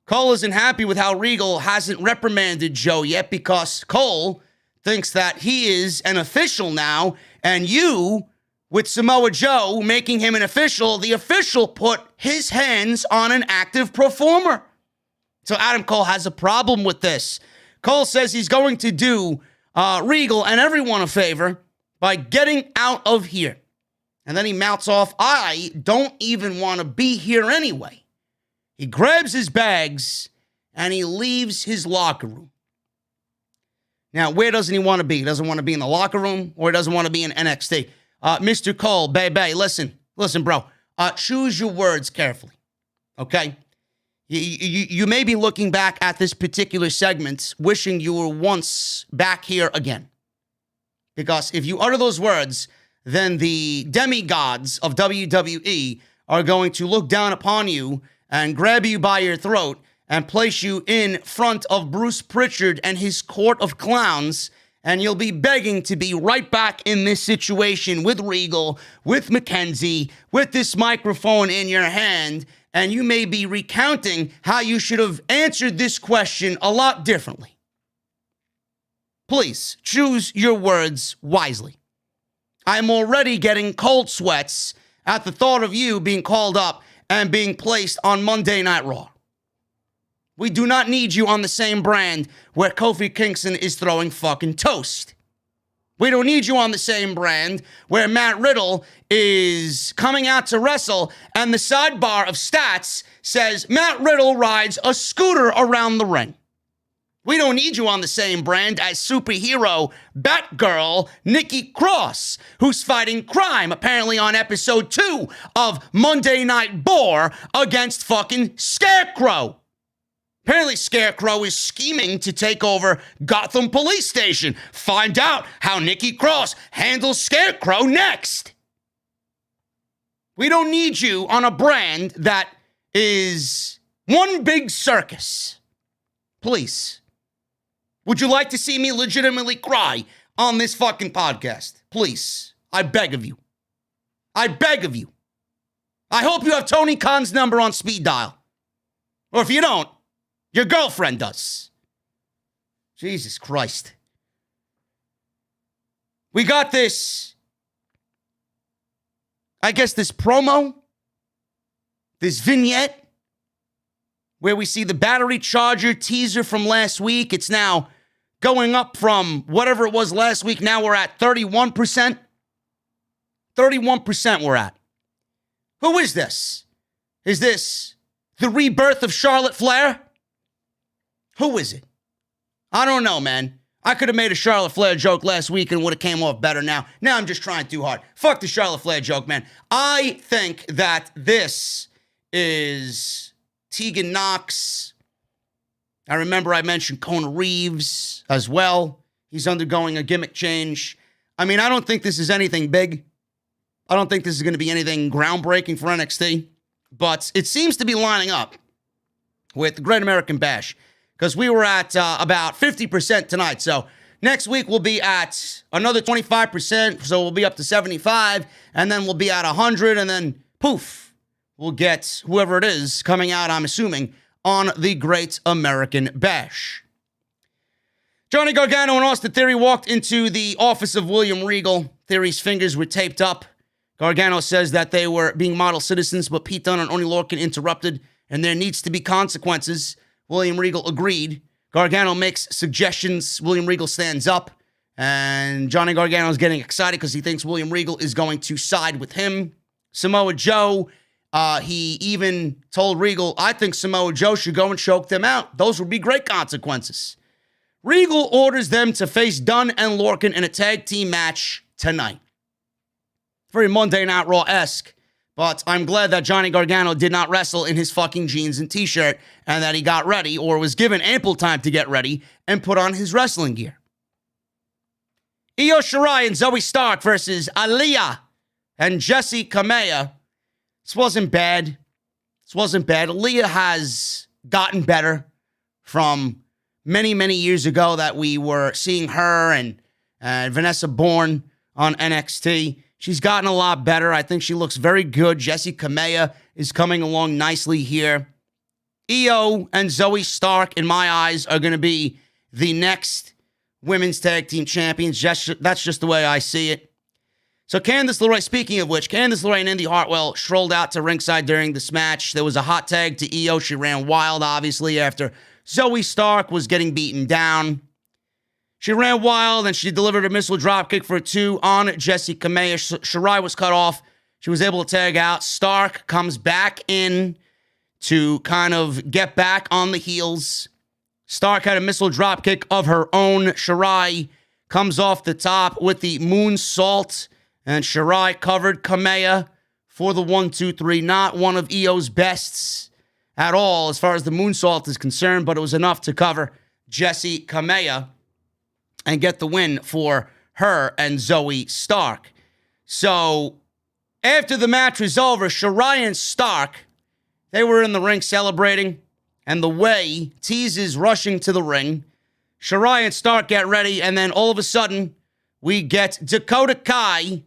Cole isn't happy with how Regal hasn't reprimanded Joe yet because Cole thinks that he is an official now, and you, with Samoa Joe making him an official, the official put his hands on an active performer. So Adam Cole has a problem with this. Cole says he's going to do Regal and everyone a favor by getting out of here. And then he mouths off, I don't even want to be here anyway. He grabs his bags, and he leaves his locker room. Now, where doesn't he want to be? He doesn't want to be in the locker room, or he doesn't want to be in NXT. Mr. Cole, baby, listen, bro. Choose your words carefully, okay? You may be looking back at this particular segment, wishing you were once back here again. Because if you utter those words, then the demigods of WWE are going to look down upon you and grab you by your throat and place you in front of Bruce Pritchard and his court of clowns, and you'll be begging to be right back in this situation with Regal, with Mackenzie, with this microphone in your hand, and you may be recounting how you should have answered this question a lot differently. Please, choose your words wisely. I'm already getting cold sweats at the thought of you being called up and being placed on Monday Night Raw. We do not need you on the same brand where Kofi Kingston is throwing fucking toast. We don't need you on the same brand where Matt Riddle is coming out to wrestle and the sidebar of stats says Matt Riddle rides a scooter around the ring. We don't need you on the same brand as superhero Batgirl Nikki Cross, who's fighting crime apparently on episode 2 of Monday Night Bore against fucking Scarecrow. Apparently Scarecrow is scheming to take over Gotham Police Station. Find out how Nikki Cross handles Scarecrow next. We don't need you on a brand that is one big circus. Please. Would you like to see me legitimately cry on this fucking podcast? Please. I beg of you. I beg of you. I hope you have Tony Khan's number on speed dial. Or if you don't, your girlfriend does. Jesus Christ. We got this, I guess this promo, this vignette, where we see the battery charger teaser from last week. It's now going up from whatever it was last week. Now we're at 31%. 31% we're at. Who is this? Is this the rebirth of Charlotte Flair? Who is it? I don't know, man. I could have made a Charlotte Flair joke last week and would have came off better now. Now I'm just trying too hard. Fuck the Charlotte Flair joke, man. I think that this is Tegan Nox. I remember I mentioned Kona Reeves as well. He's undergoing a gimmick change. I mean, I don't think this is anything big. I don't think this is going to be anything groundbreaking for NXT. But it seems to be lining up with the Great American Bash. Because we were at about 50% tonight. So next week we'll be at another 25%. So we'll be up to 75. And then we'll be at 100. And then poof, we'll get whoever it is coming out, I'm assuming, on the Great American Bash. Johnny Gargano and Austin Theory walked into the office of William Regal. Theory's fingers were taped up. Gargano says that they were being model citizens, but Pete Dunne and Oney Lorcan interrupted, and there needs to be consequences. William Regal agreed. Gargano makes suggestions. William Regal stands up, and Johnny Gargano is getting excited because he thinks William Regal is going to side with him. Samoa Joe, he even told Regal, I think Samoa Joe should go and choke them out. Those would be great consequences. Regal orders them to face Dunne and Lorcan in a tag team match tonight. Very Monday Night Raw-esque. But I'm glad that Johnny Gargano did not wrestle in his fucking jeans and t-shirt and that he got ready or was given ample time to get ready and put on his wrestling gear. Io Shirai and Zoe Stark versus Aliyah and Jessie Kamea. This wasn't bad. Aliyah has gotten better from many, many years ago that we were seeing her and Vanessa Bourne on NXT. She's gotten a lot better. I think she looks very good. Jessie Kamea is coming along nicely here. Io and Zoe Stark, in my eyes, are going to be the next women's tag team champions. That's just the way I see it. So Candice LeRae, speaking of which, Candice LeRae and Indy Hartwell strolled out to ringside during this match. There was a hot tag to Io. She ran wild, obviously, after Zoe Stark was getting beaten down. She ran wild, and she delivered a missile dropkick for a 2 on Jessie Kamea. Shirai was cut off. She was able to tag out. Stark comes back in to kind of get back on the heels. Stark had a missile dropkick of her own. Shirai comes off the top with the moonsault, and Shirai covered Kamea for the 1-2-3. Not one of Io's bests at all as far as the moonsault is concerned, but it was enough to cover Jessie Kamea and get the win for her and Zoe Stark. So, after the match was over, Shirai and Stark, they were in the ring celebrating, and the way teases rushing to the ring. Shirai and Stark get ready, and then all of a sudden, we get Dakota Kai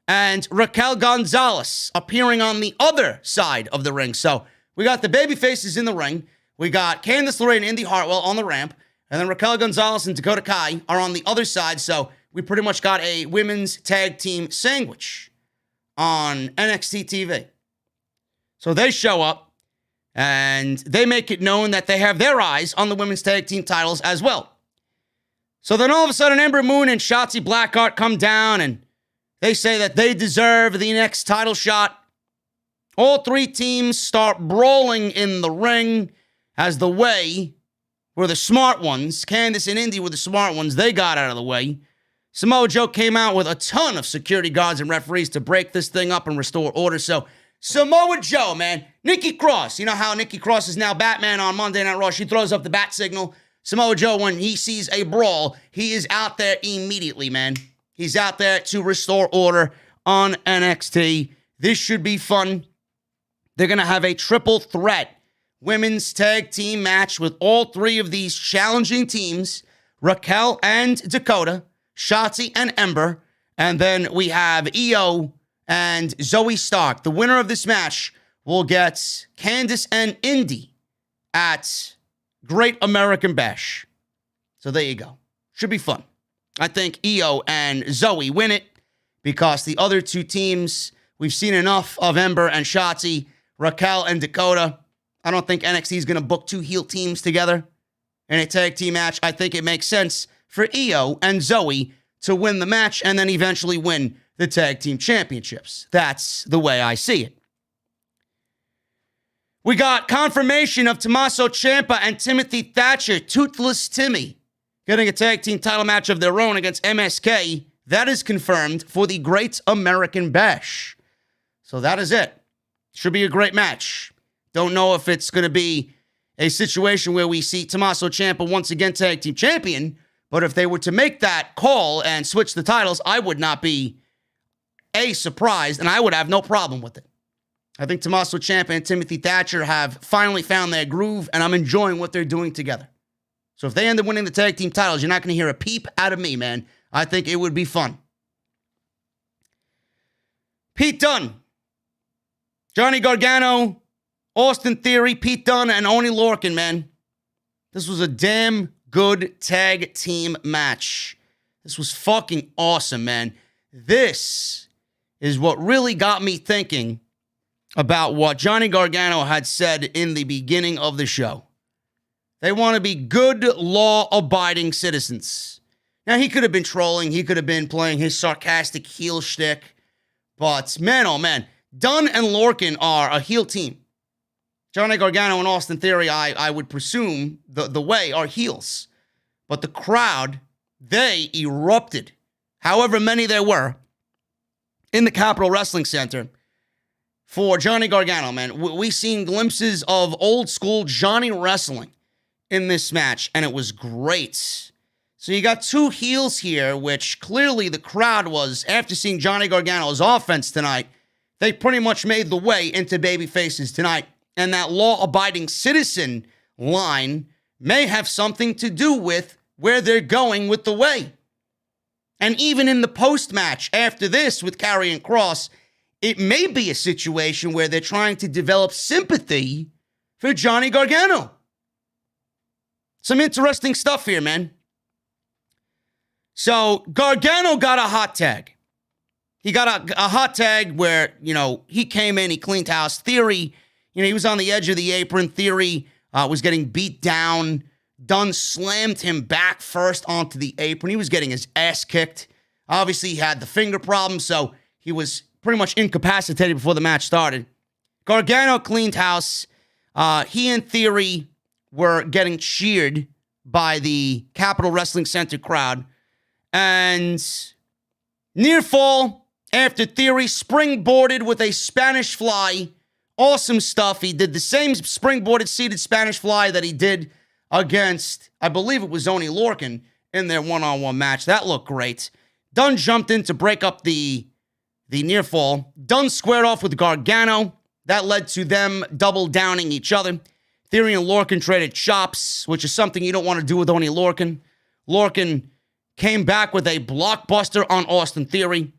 and Raquel Gonzalez appearing on the other side of the ring. So, we got the babyfaces in the ring. We got Candice LeRae and Indy Hartwell on the ramp. And then Raquel Gonzalez and Dakota Kai are on the other side. So we pretty much got a women's tag team sandwich on NXT TV. So they show up and they make it known that they have their eyes on the women's tag team titles as well. So then all of a sudden Ember Moon and Shotzi Blackheart come down and they say that they deserve the next title shot. All three teams start brawling in the ring as the way were the smart ones. Candice and Indy were the smart ones. They got out of the way. Samoa Joe came out with a ton of security guards and referees to break this thing up and restore order. So Samoa Joe, man. Nikki Cross. You know how Nikki Cross is now Batman on Monday Night Raw? She throws up the bat signal. Samoa Joe, when he sees a brawl, he is out there immediately, man. He's out there to restore order on NXT. This should be fun. They're going to have a triple threat women's tag team match with all three of these challenging teams, Raquel and Dakota, Shotzi and Ember, and then we have Io and Zoe Stark. The winner of this match will get Candice and Indy at Great American Bash. So there you go. Should be fun. I think Io and Zoe win it because the other two teams, we've seen enough of Ember and Shotzi, Raquel and Dakota. I don't think NXT is going to book two heel teams together in a tag team match. I think it makes sense for Io and Zoe to win the match and then eventually win the tag team championships. That's the way I see it. We got confirmation of Tommaso Ciampa and Timothy Thatcher, Toothless Timmy, getting a tag team title match of their own against MSK. That is confirmed for the Great American Bash. So that is it. Should be a great match. Don't know if it's going to be a situation where we see Tommaso Ciampa once again tag team champion, but if they were to make that call and switch the titles, I would not be surprised, and I would have no problem with it. I think Tommaso Ciampa and Timothy Thatcher have finally found their groove, and I'm enjoying what they're doing together. So if they end up winning the tag team titles, you're not going to hear a peep out of me, man. I think it would be fun. Pete Dunne, Johnny Gargano, Austin Theory, Pete Dunne, and Oney Lorcan, man. This was a damn good tag team match. This was fucking awesome, man. This is what really got me thinking about what Johnny Gargano had said in the beginning of the show. They want to be good, law-abiding citizens. Now, he could have been trolling. He could have been playing his sarcastic heel shtick. But, man, oh, man, Dunne and Lorcan are a heel team. Johnny Gargano and Austin Theory, I would presume, the way, are heels. But the crowd, they erupted. However many there were in the Capitol Wrestling Center for Johnny Gargano, man. We've seen glimpses of old school Johnny wrestling in this match, and it was great. So you got two heels here, which clearly the crowd was, after seeing Johnny Gargano's offense tonight, they pretty much made the way into baby faces tonight. And that law-abiding citizen line may have something to do with where they're going with the way. And even in the post-match after this with Karrion Kross, it may be a situation where they're trying to develop sympathy for Johnny Gargano. Some interesting stuff here, man. So Gargano got a hot tag. He got a hot tag where, he came in, he cleaned house. Theory, he was on the edge of the apron. Theory was getting beat down. Dunne slammed him back first onto the apron. He was getting his ass kicked. Obviously, he had the finger problem, so he was pretty much incapacitated before the match started. Gargano cleaned house. He and Theory were getting cheered by the Capitol Wrestling Center crowd. And near fall after Theory springboarded with a Spanish fly. Awesome stuff. He did the same springboarded seated Spanish fly that he did against, I believe it was Oney Lorcan in their one-on-one match. That looked great. Dunne jumped in to break up the near fall. Dunne squared off with Gargano. That led to them double downing each other. Theory and Lorcan traded chops, which is something you don't want to do with Oney Lorcan. Lorcan came back with a blockbuster on Austin Theory.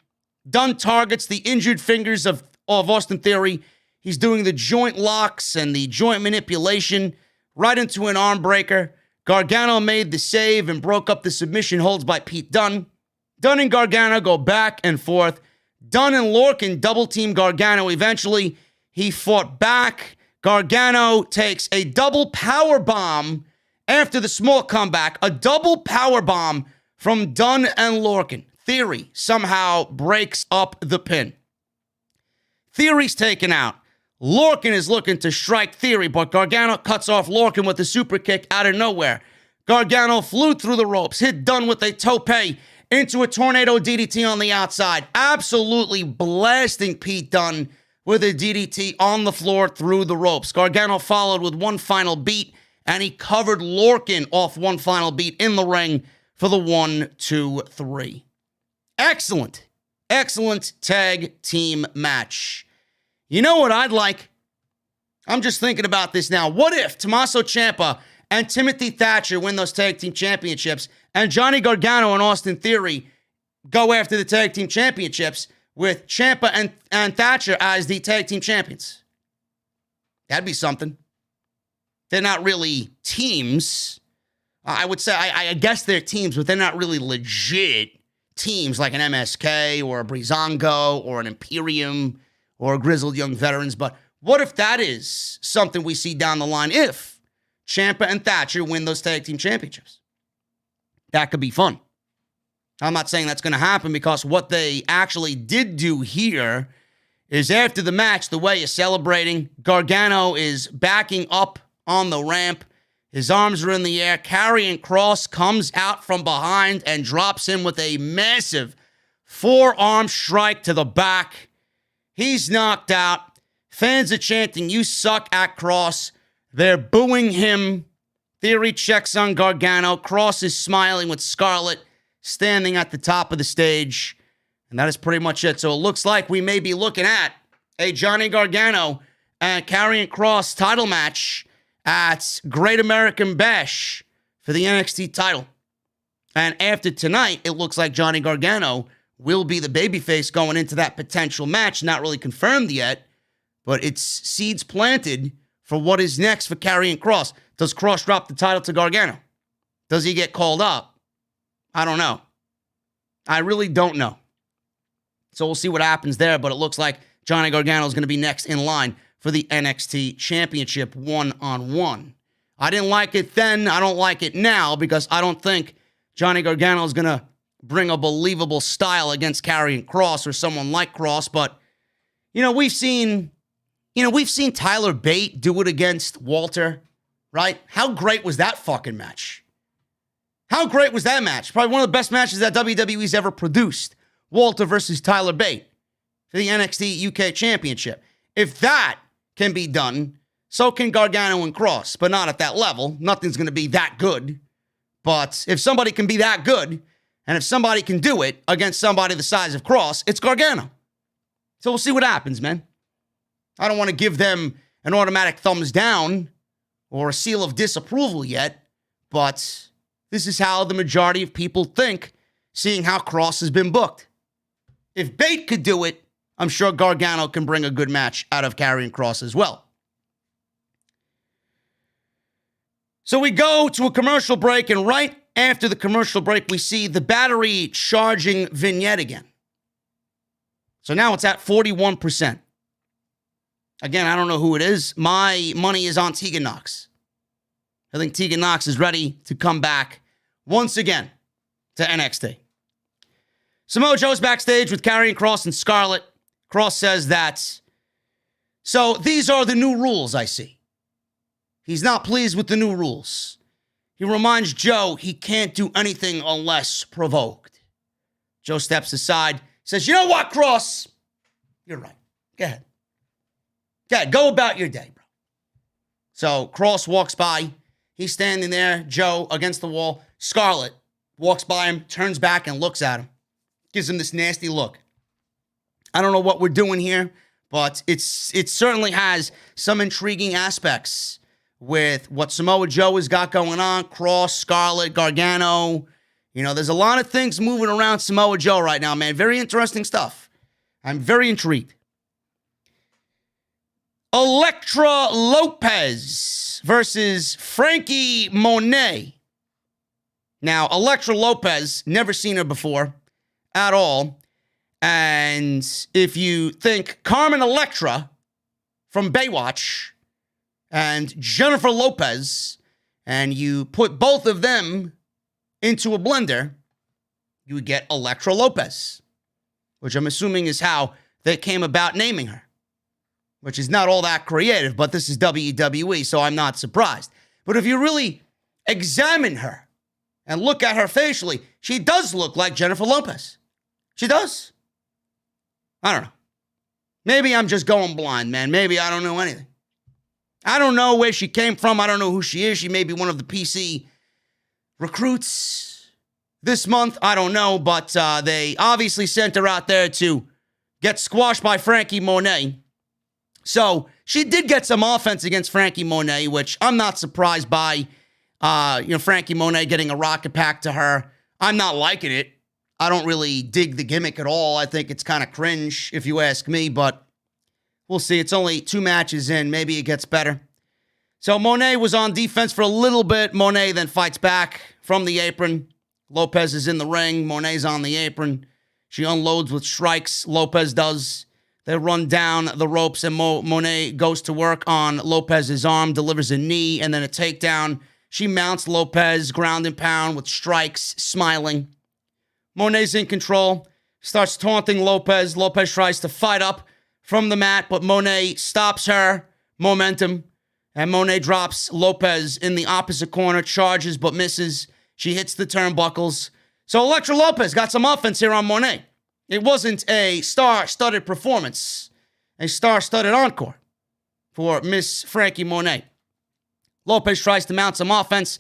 Dunne targets the injured fingers of Austin Theory. He's doing the joint locks and the joint manipulation right into an arm breaker. Gargano made the save and broke up the submission holds by Pete Dunne. Dunne and Gargano go back and forth. Dunne and Lorcan double-team Gargano. Eventually, he fought back. Gargano takes a double power bomb after the small comeback. A double power bomb from Dunne and Lorcan. Theory somehow breaks up the pin. Theory's taken out. Lorcan is looking to strike Theory, but Gargano cuts off Lorcan with a super kick out of nowhere. Gargano flew through the ropes, hit Dunne with a tope into a tornado DDT on the outside. Absolutely blasting Pete Dunne with a DDT on the floor through the ropes. Gargano followed with one final beat, and he covered Lorcan off one final beat in the ring for the 1, 2, 3. Excellent. Excellent tag team match. You know what I'd like? I'm just thinking about this now. What if Tommaso Ciampa and Timothy Thatcher win those tag team championships and Johnny Gargano and Austin Theory go after the tag team championships with Ciampa and Thatcher as the tag team champions? That'd be something. They're not really teams. I would say, I guess they're teams, but they're not really legit teams like an MSK or a Breezango or an Imperium or Grizzled Young Veterans. But what if that is something we see down the line if Ciampa and Thatcher win those tag team championships? That could be fun. I'm not saying that's going to happen because what they actually did do here is after the match, the way is celebrating. Gargano is backing up on the ramp. His arms are in the air. Karrion Kross comes out from behind and drops him with a massive forearm strike to the back. He's knocked out. Fans are chanting, "You suck" at Kross. They're booing him. Theory checks on Gargano. Kross is smiling with Scarlett standing at the top of the stage. And that is pretty much it. So it looks like we may be looking at a Johnny Gargano and Karrion Kross title match at Great American Bash for the NXT title. And after tonight, it looks like Johnny Gargano will be the babyface going into that potential match. Not really confirmed yet, but it's seeds planted for what is next for Karrion Kross. Does Kross drop the title to Gargano? Does he get called up? I don't know. I really don't know. So we'll see what happens there, but it looks like Johnny Gargano is going to be next in line for the NXT Championship one-on-one. I didn't like it then. I don't like it now because I don't think Johnny Gargano is going to bring a believable style against Karrion Kross or someone like Kross. But, we've seen Tyler Bate do it against Walter, right? How great was that fucking match? How great was that match? Probably one of the best matches that WWE's ever produced. Walter versus Tyler Bate for the NXT UK Championship. If that can be done, so can Gargano and Kross, but not at that level. Nothing's going to be that good. But if somebody can be that good, and if somebody can do it against somebody the size of Kross, it's Gargano. So we'll see what happens, man. I don't want to give them an automatic thumbs down or a seal of disapproval yet, but this is how the majority of people think, seeing how Kross has been booked. If Bate could do it, I'm sure Gargano can bring a good match out of Karrion Kross as well. So we go to a commercial break, and right after the commercial break, we see the battery charging vignette again. So now it's at 41%. Again, I don't know who it is. My money is on Tegan Nox. I think Tegan Nox is ready to come back once again to NXT. Samoa Joe's backstage with Karrion Kross and Scarlett. Kross says that, so these are the new rules I see. He's not pleased with the new rules. He reminds Joe he can't do anything unless provoked. Joe steps aside, says, "You know what, Kross? You're right. Go ahead. Go ahead. Go about your day, bro." So Kross walks by. He's standing there, Joe against the wall. Scarlett walks by him, turns back and looks at him. Gives him this nasty look. I don't know what we're doing here, but it certainly has some intriguing aspects with what Samoa Joe has got going on. Kross, Scarlett, Gargano. There's a lot of things moving around Samoa Joe right now, man. Very interesting stuff. I'm very intrigued. Elektra Lopez versus Frankie Monet. Now, Elektra Lopez, never seen her before at all. And if you think Carmen Electra from Baywatch and Jennifer Lopez, and you put both of them into a blender, you would get Elektra Lopez, which I'm assuming is how they came about naming her, which is not all that creative, but this is WWE, so I'm not surprised. But if you really examine her and look at her facially, she does look like Jennifer Lopez. She does. I don't know. Maybe I'm just going blind, man. Maybe I don't know anything. I don't know where she came from. I don't know who she is. She may be one of the PC recruits this month. I don't know, but they obviously sent her out there to get squashed by Frankie Monet. So she did get some offense against Frankie Monet, which I'm not surprised by. Frankie Monet getting a rocket pack to her. I'm not liking it. I don't really dig the gimmick at all. I think it's kind of cringe, if you ask me, but we'll see. It's only 2 matches in. Maybe it gets better. So Monet was on defense for a little bit. Monet then fights back from the apron. Lopez is in the ring. Monet's on the apron. She unloads with strikes. Lopez does. They run down the ropes, and Monet goes to work on Lopez's arm, delivers a knee, and then a takedown. She mounts Lopez, ground and pound with strikes, smiling. Monet's in control, starts taunting Lopez. Lopez tries to fight up from the mat, but Monet stops her momentum And Monet drops Lopez in the opposite corner, charges but misses. She hits the turnbuckles. So Elektra Lopez got some offense here on Monet. It wasn't a star-studded performance, a star-studded encore for Miss Frankie Monet. Lopez tries to mount some offense.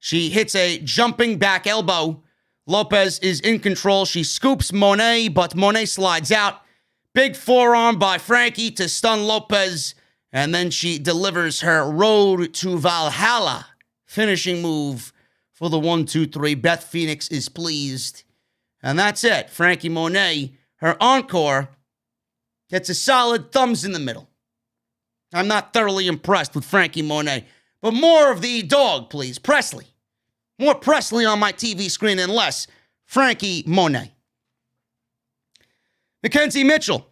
She hits a jumping back elbow. Lopez is in control. She scoops Monet, but Monet slides out. Big forearm by Frankie to stun Lopez, and then she delivers her Road to Valhalla finishing move for the 1-2-3. Beth Phoenix is pleased. And that's it. Frankie Monet, her encore, gets a solid thumbs in the middle. I'm not thoroughly impressed with Frankie Monet, but more of the dog, please. Presley. More Presley on my TV screen and less Frankie Monet. Mackenzie Mitchell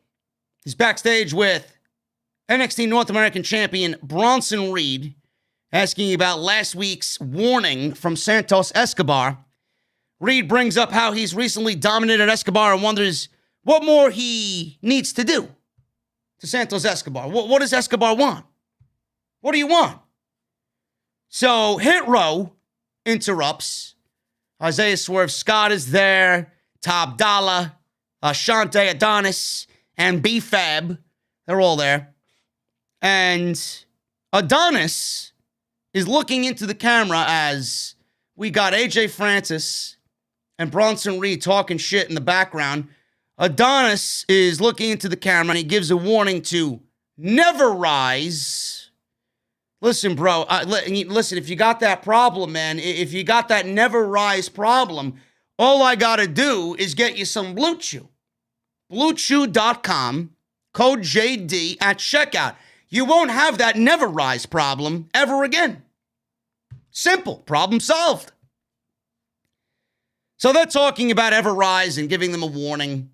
is backstage with NXT North American Champion Bronson Reed, asking about last week's warning from Santos Escobar. Reed brings up how he's recently dominated Escobar and wonders what more he needs to do to Santos Escobar. What does Escobar want? What do you want? So Hit Row interrupts. Isaiah Swerve Scott is there. Top Dollar, Ashante Adonis, and B-Fab. They're all there. And Adonis is looking into the camera as we got AJ Francis and Bronson Reed talking shit in the background. Adonis is looking into the camera and he gives a warning to never rise. Listen, bro. Listen, if you got that problem, man, if you got that never rise problem, all I got to do is get you some Blue Chew. BlueChew.com, code JD at checkout. You won't have that never rise problem ever again. Simple. Problem solved. So they're talking about Everrise and giving them a warning.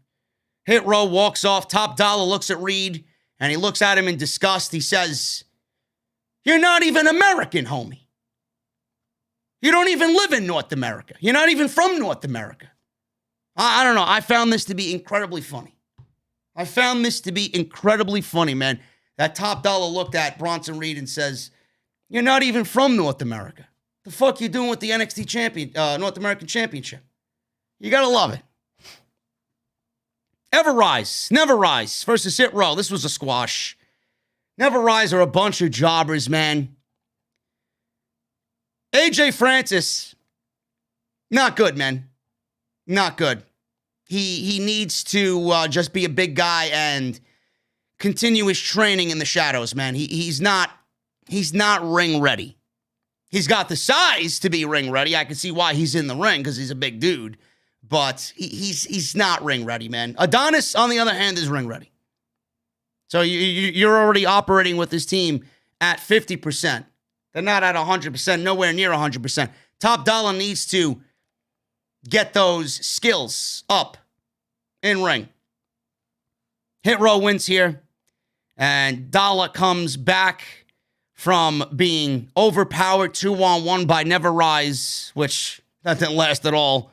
Hit Row walks off. Top Dollar looks at Reed, and he looks at him in disgust. He says, "You're not even American, homie. You don't even live in North America. You're not even from North America." I don't know. I found this to be incredibly funny. Man. That Top Dollar looked at Bronson Reed and says, "You're not even from North America. The fuck you doing with the NXT North American Championship? You gotta love it." Everrise, Never Rise versus Hit Row. This was a squash. Never Rise are a bunch of jobbers, man. AJ Francis, not good, man. Not good. He needs to just be a big guy and continue his training in the shadows, man. He's not ring ready. He's got the size to be ring ready. I can see why he's in the ring because he's a big dude. But he's not ring ready, man. Adonis, on the other hand, is ring ready. So you're already operating with this team at 50%. They're not at 100%, nowhere near 100%. Top Dollar needs to get those skills up in ring. Hit Row wins here. And Dollar comes back from being overpowered 2-on-1 by Never Rise, which that didn't last at all.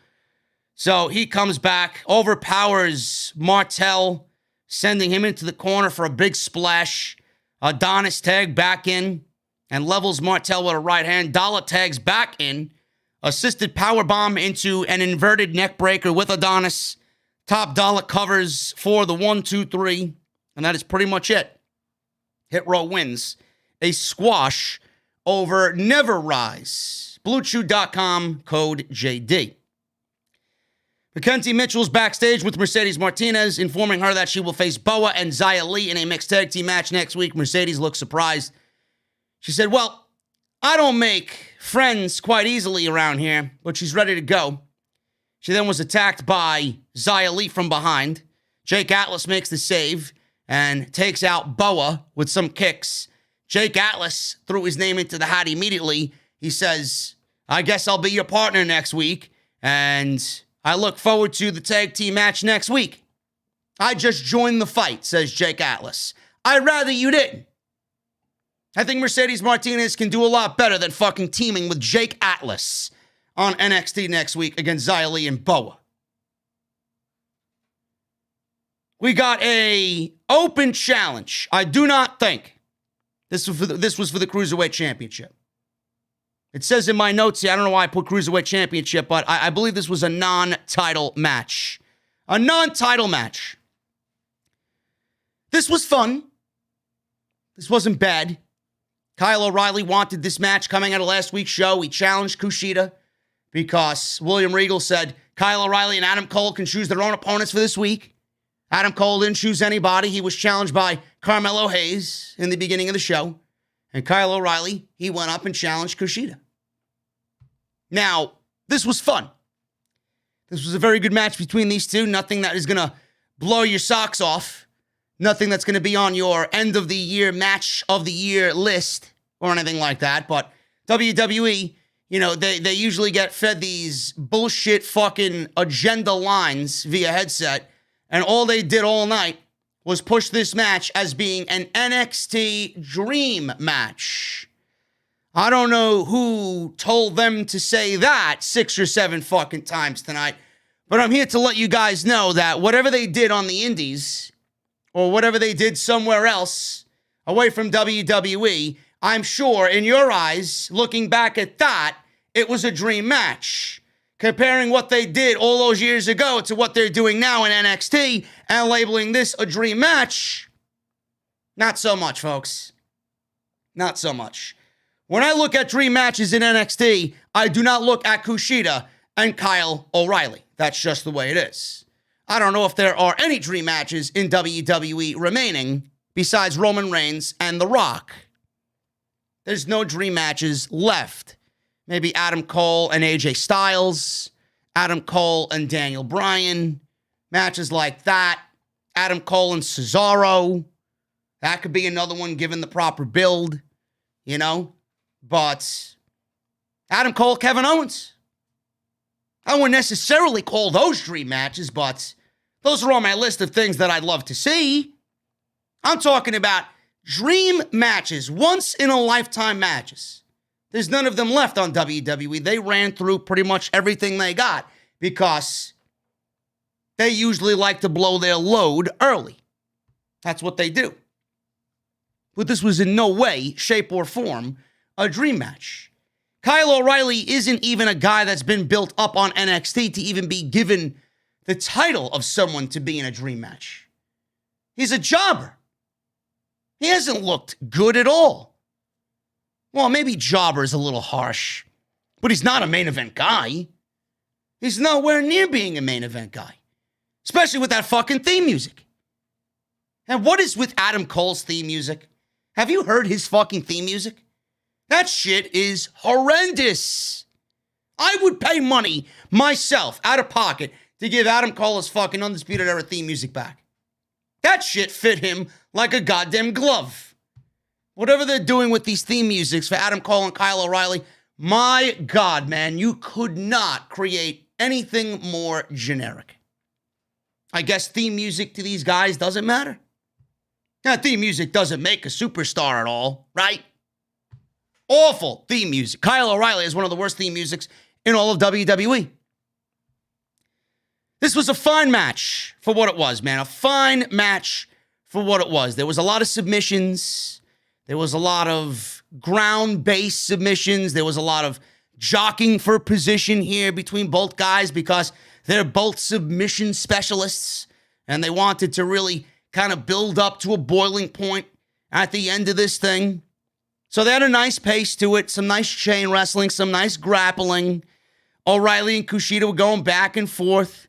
So he comes back, overpowers Martel, sending him into the corner for a big splash. Adonis tag back in and levels Martel with a right hand. Dollar tags back in, assisted powerbomb into an inverted neck breaker with Adonis. Top Dollar covers for the 1-2-3, and that is pretty much it. Hit Row wins a squash over Never Rise. BlueChew.com, code JD. Mackenzie Mitchell's backstage with Mercedes Martinez, informing her that she will face Boa and Xia Li in a mixed tag team match next week. Mercedes looks surprised. She said, "Well, I don't make friends quite easily around here," but she's ready to go. She then was attacked by Xia Li from behind. Jake Atlas makes the save and takes out Boa with some kicks. Jake Atlas threw his name into the hat immediately. He says, "I guess I'll be your partner next week, and I look forward to the tag team match next week." "I just joined the fight," says Jake Atlas. "I'd rather you didn't." I think Mercedes Martinez can do a lot better than fucking teaming with Jake Atlas on NXT next week against Xia Li and Boa. We got a open challenge. I do not think This was for the Cruiserweight Championship. It says in my notes here, I don't know why I put Cruiserweight Championship, but I believe this was a non-title match. A non-title match. This was fun. This wasn't bad. Kyle O'Reilly wanted this match coming out of last week's show. He challenged Kushida because William Regal said Kyle O'Reilly and Adam Cole can choose their own opponents for this week. Adam Cole didn't choose anybody. He was challenged by Carmelo Hayes in the beginning of the show. And Kyle O'Reilly, he went up and challenged Kushida. Now, this was fun. This was a very good match between these two. Nothing that is going to blow your socks off. Nothing that's going to be on your end of the year match of the year list or anything like that. But WWE, they usually get fed these bullshit fucking agenda lines via headset. And all they did all night was push this match as being an NXT dream match. I don't know who told them to say that 6 or 7 fucking times tonight. But I'm here to let you guys know that whatever they did on the indies, or whatever they did somewhere else away from WWE, I'm sure in your eyes, looking back at that, it was a dream match. Comparing what they did all those years ago to what they're doing now in NXT and labeling this a dream match, not so much, folks. Not so much. When I look at dream matches in NXT, I do not look at Kushida and Kyle O'Reilly. That's just the way it is. I don't know if there are any dream matches in WWE remaining besides Roman Reigns and The Rock. There's no dream matches left. Maybe Adam Cole and AJ Styles, Adam Cole and Daniel Bryan, matches like that. Adam Cole and Cesaro. That could be another one given the proper build, But Adam Cole, Kevin Owens. I wouldn't necessarily call those dream matches, but those are on my list of things that I'd love to see. I'm talking about dream matches, once-in-a-lifetime matches. There's none of them left on WWE. They ran through pretty much everything they got because they usually like to blow their load early. That's what they do. But this was in no way, shape, or form a dream match. Kyle O'Reilly isn't even a guy that's been built up on NXT to even be given the title of someone to be in a dream match. He's a jobber. He hasn't looked good at all. Well, maybe jobber is a little harsh, but he's not a main event guy. He's nowhere near being a main event guy, especially with that fucking theme music. And what is with Adam Cole's theme music? Have you heard his fucking theme music? That shit is horrendous. I would pay money myself out of pocket to give Adam Cole his fucking Undisputed Era theme music back. That shit fit him like a goddamn glove. Whatever they're doing with these theme musics for Adam Cole and Kyle O'Reilly, my God, man, you could not create anything more generic. I guess theme music to these guys doesn't matter. Now, theme music doesn't make a superstar at all, right? Awful theme music. Kyle O'Reilly is one of the worst theme musics in all of WWE. This was a fine match for what it was, man. A fine match for what it was. There was a lot of submissions. There was a lot of ground-based submissions. There was a lot of jockeying for position here between both guys because they're both submission specialists, and they wanted to really kind of build up to a boiling point at the end of this thing. So they had a nice pace to it, some nice chain wrestling, some nice grappling. O'Reilly and Kushida were going back and forth,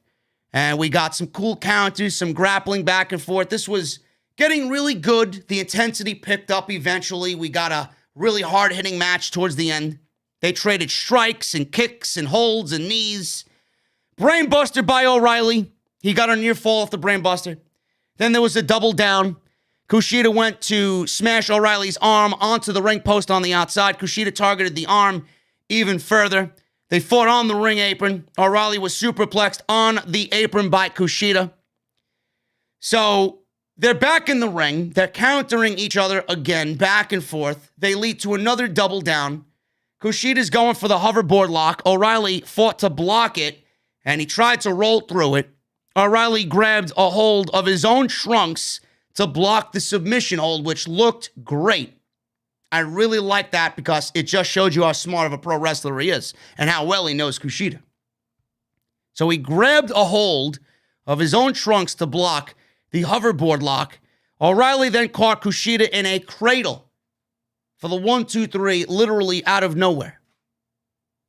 and we got some cool counters, some grappling back and forth. This was getting really good. The intensity picked up eventually. We got a really hard-hitting match towards the end. They traded strikes and kicks and holds and knees. Brainbuster by O'Reilly. He got a near fall off the brainbuster. Then there was a double down. Kushida went to smash O'Reilly's arm onto the ring post on the outside. Kushida targeted the arm even further. They fought on the ring apron. O'Reilly was superplexed on the apron by Kushida. So they're back in the ring. They're countering each other again, back and forth. They lead to another double down. Kushida's going for the hoverboard lock. O'Reilly fought to block it, and he tried to roll through it. O'Reilly grabbed a hold of his own trunks to block the submission hold, which looked great. I really like that because it just showed you how smart of a pro wrestler he is and how well he knows Kushida. So he grabbed a hold of his own trunks to block the hoverboard lock. O'Reilly then caught Kushida in a cradle for the 1, 2, 3, literally out of nowhere.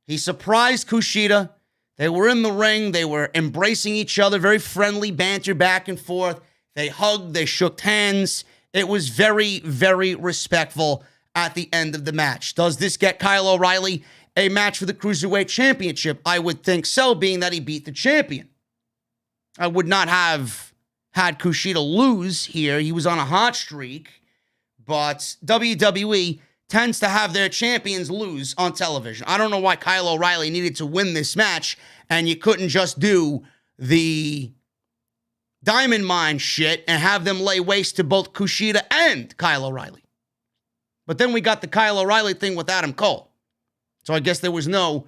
He surprised Kushida. They were in the ring. They were embracing each other, very friendly banter back and forth. They hugged. They shook hands. It was very, very respectful at the end of the match. Does this get Kyle O'Reilly a match for the Cruiserweight Championship? I would think so, being that he beat the champion. I would not have had Kushida lose here. He was on a hot streak, but WWE tends to have their champions lose on television. I don't know why Kyle O'Reilly needed to win this match, and you couldn't just do the Diamond Mine shit and have them lay waste to both Kushida and Kyle O'Reilly. But then we got the Kyle O'Reilly thing with Adam Cole. So I guess there was no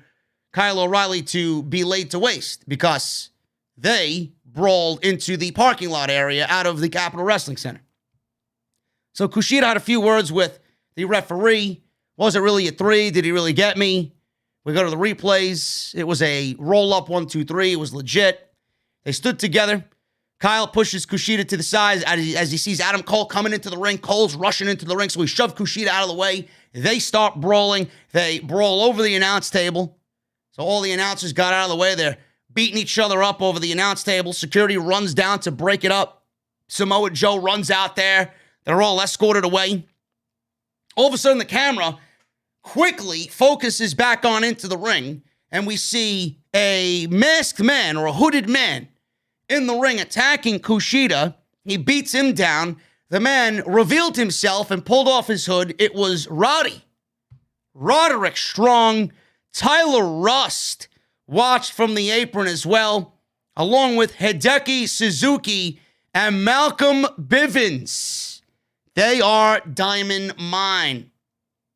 Kyle O'Reilly to be laid to waste because they brawled into the parking lot area out of the Capitol Wrestling Center. So Kushida had a few words with the referee. Was it really a 3? Did he really get me? We go to the replays. It was a roll-up 1, 2, 3. It was legit. They stood together. Kyle pushes Kushida to the side as he sees Adam Cole coming into the ring. Cole's rushing into the ring, so he shoved Kushida out of the way. They start brawling. They brawl over the announce table. So all the announcers got out of the way. They're beating each other up over the announce table. Security runs down to break it up. Samoa Joe runs out there. They're all escorted away. All of a sudden, the camera quickly focuses back on into the ring, and we see a masked man or a hooded man in the ring attacking Kushida. He beats him down. The man revealed himself and pulled off his hood. It was Roderick Strong. Tyler Rust watched from the apron as well, along with Hideki Suzuki and Malcom Bivens. They are Diamond Mine.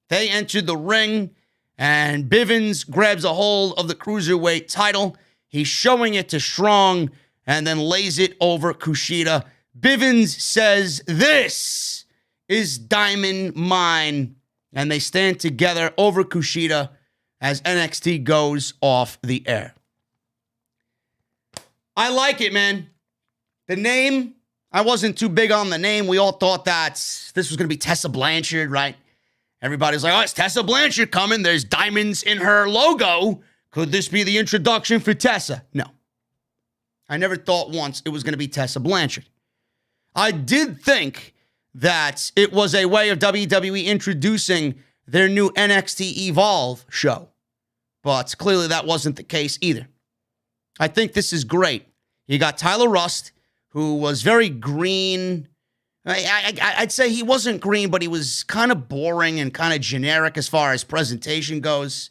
They entered the ring, and Bivens grabs a hold of the Cruiserweight title. He's showing it to Strong and then lays it over Kushida. Bivens says, "This is Diamond Mine." And they stand together over Kushida as NXT goes off the air. I like it, man. The name, I wasn't too big on the name. We all thought that this was going to be Tessa Blanchard, right? Everybody's like, oh, it's Tessa Blanchard coming. There's diamonds in her logo. Could this be the introduction for Tessa? No. I never thought once it was going to be Tessa Blanchard. I did think that it was a way of WWE introducing their new NXT Evolve show. But clearly that wasn't the case either. I think this is great. You got Tyler Rust, who was very green. I'd say he wasn't green, but he was kind of boring and kind of generic as far as presentation goes.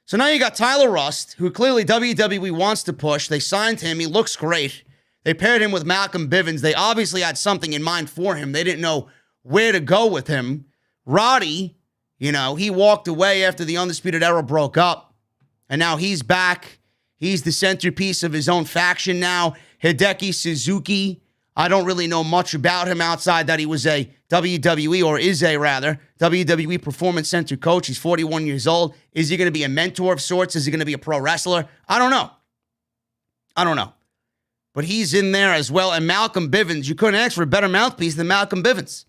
So now you got Tyler Rust, who clearly WWE wants to push. They signed him. He looks great. They paired him with Malcom Bivens. They obviously had something in mind for him. They didn't know where to go with him. Roddy, he walked away after the Undisputed Era broke up. And now he's back. He's the centerpiece of his own faction now. Hideki Suzuki, I don't really know much about him outside that he was a WWE Performance Center coach. He's 41 years old. Is he going to be a mentor of sorts? Is he going to be a pro wrestler? I don't know. But he's in there as well. And Malcom Bivens, you couldn't ask for a better mouthpiece than Malcom Bivens.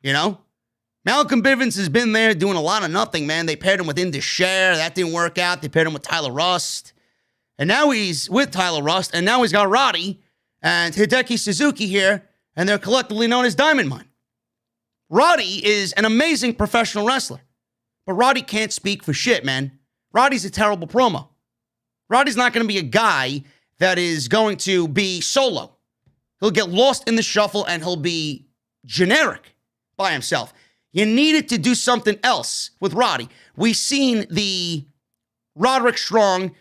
Malcom Bivens has been there doing a lot of nothing, man. They paired him with Indus Sher. That didn't work out. They paired him with Tyler Rust. And now he's with Tyler Rust. And now he's got Roddy and Hideki Suzuki here. And they're collectively known as Diamond Mine. Roddy is an amazing professional wrestler. But Roddy can't speak for shit, man. Roddy's a terrible promo. Roddy's not going to be a guy that is going to be solo. He'll get lost in the shuffle and he'll be generic by himself. You needed to do something else with Roddy. We've seen the Roderick Strong,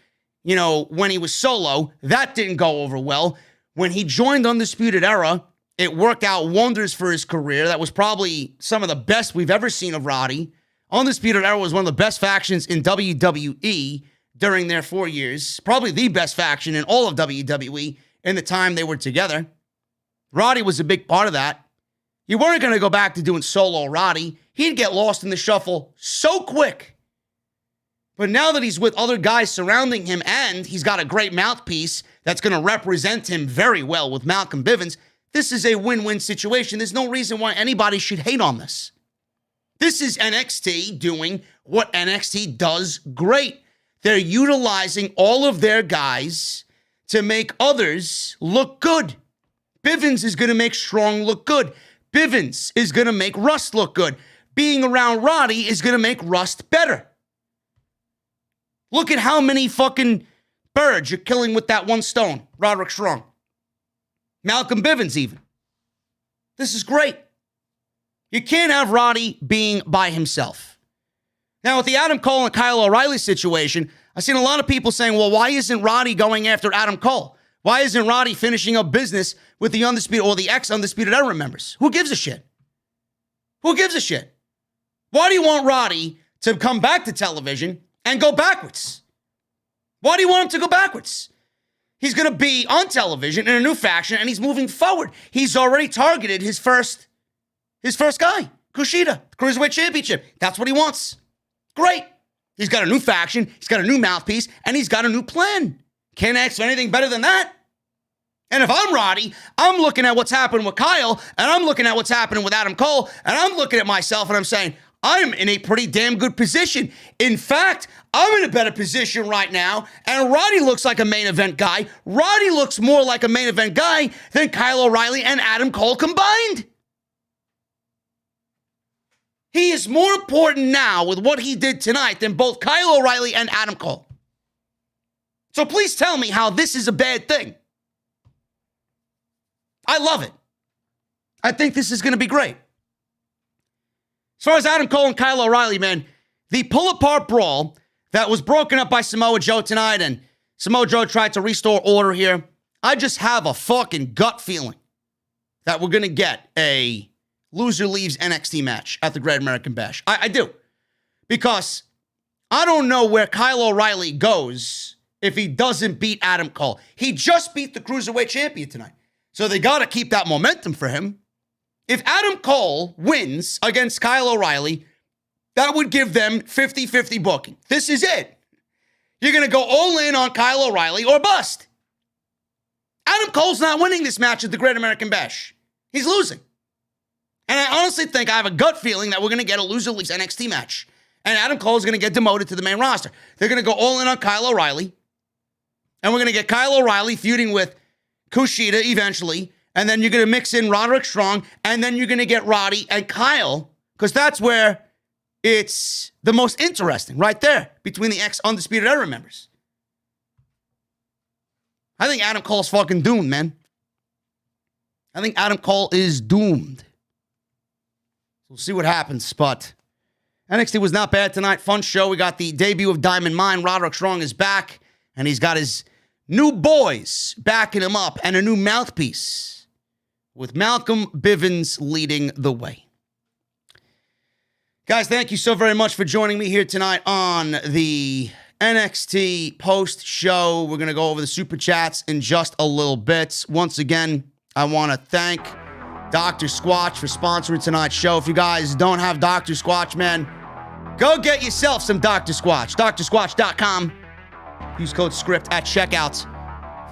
when he was solo. That didn't go over well. When he joined Undisputed Era, it worked out wonders for his career. That was probably some of the best we've ever seen of Roddy. Undisputed Era was one of the best factions in WWE during their 4 years. Probably the best faction in all of WWE in the time they were together. Roddy was a big part of that. You weren't going to go back to doing solo Roddy. He'd get lost in the shuffle so quick. But now that he's with other guys surrounding him and he's got a great mouthpiece that's going to represent him very well with Malcom Bivens, this is a win-win situation. There's no reason why anybody should hate on this. This is NXT doing what NXT does great. They're utilizing all of their guys to make others look good. Bivens is going to make Strong look good. Bivens is going to make Rust look good. Being around Roddy is going to make Rust better. Look at how many fucking birds you're killing with that one stone. Roderick Strong. Malcom Bivens even. This is great. You can't have Roddy being by himself. Now, with the Adam Cole and Kyle O'Reilly situation, I've seen a lot of people saying, well, why isn't Roddy going after Adam Cole? Why isn't Roddy finishing up business with the Undisputed or the ex-Undisputed Era members? Who gives a shit? Who gives a shit? Why do you want Roddy to come back to television and go backwards? Why do you want him to go backwards? He's going to be on television in a new faction, and he's moving forward. He's already targeted his first guy, Kushida, Cruiserweight Championship. That's what he wants. Great. He's got a new faction, he's got a new mouthpiece, and he's got a new plan. Can't ask for anything better than that. And if I'm Roddy, I'm looking at what's happening with Kyle, and I'm looking at what's happening with Adam Cole, and I'm looking at myself, and I'm saying, I'm in a pretty damn good position. In fact, I'm in a better position right now, and Roddy looks like a main event guy. Roddy looks more like a main event guy than Kyle O'Reilly and Adam Cole combined. He is more important now with what he did tonight than both Kyle O'Reilly and Adam Cole. So please tell me how this is a bad thing. I love it. I think this is going to be great. As far as Adam Cole and Kyle O'Reilly, man, the pull-apart brawl that was broken up by Samoa Joe tonight, and Samoa Joe tried to restore order here, I just have a fucking gut feeling that we're going to get a loser leaves NXT match at the Great American Bash. I do. Because I don't know where Kyle O'Reilly goes if he doesn't beat Adam Cole. He just beat the Cruiserweight Champion tonight. So they got to keep that momentum for him. If Adam Cole wins against Kyle O'Reilly, that would give them 50-50 booking. This is it. You're going to go all in on Kyle O'Reilly or bust. Adam Cole's not winning this match at the Great American Bash. He's losing. And I honestly think I have a gut feeling that we're going to get a loser leaves NXT match. And Adam Cole is going to get demoted to the main roster. They're going to go all in on Kyle O'Reilly. And we're going to get Kyle O'Reilly feuding with Kushida eventually. And then you're going to mix in Roderick Strong. And then you're going to get Roddy and Kyle. Because that's where it's the most interesting. Right there. Between the ex-Undisputed Era members. I think Adam Cole's fucking doomed, man. I think Adam Cole is doomed. We'll see what happens, but NXT was not bad tonight. Fun show. We got the debut of Diamond Mine. Roderick Strong is back, and he's got his new boys backing him up and a new mouthpiece with Malcom Bivens leading the way. Guys, thank you so very much for joining me here tonight on the NXT post show. We're going to go over the super chats in just a little bit. Once again, I want to thank Dr. Squatch for sponsoring tonight's show. If you guys don't have Dr. Squatch, man, go get yourself some Dr. Squatch. DrSquatch.com. Use code SCRIPT at checkout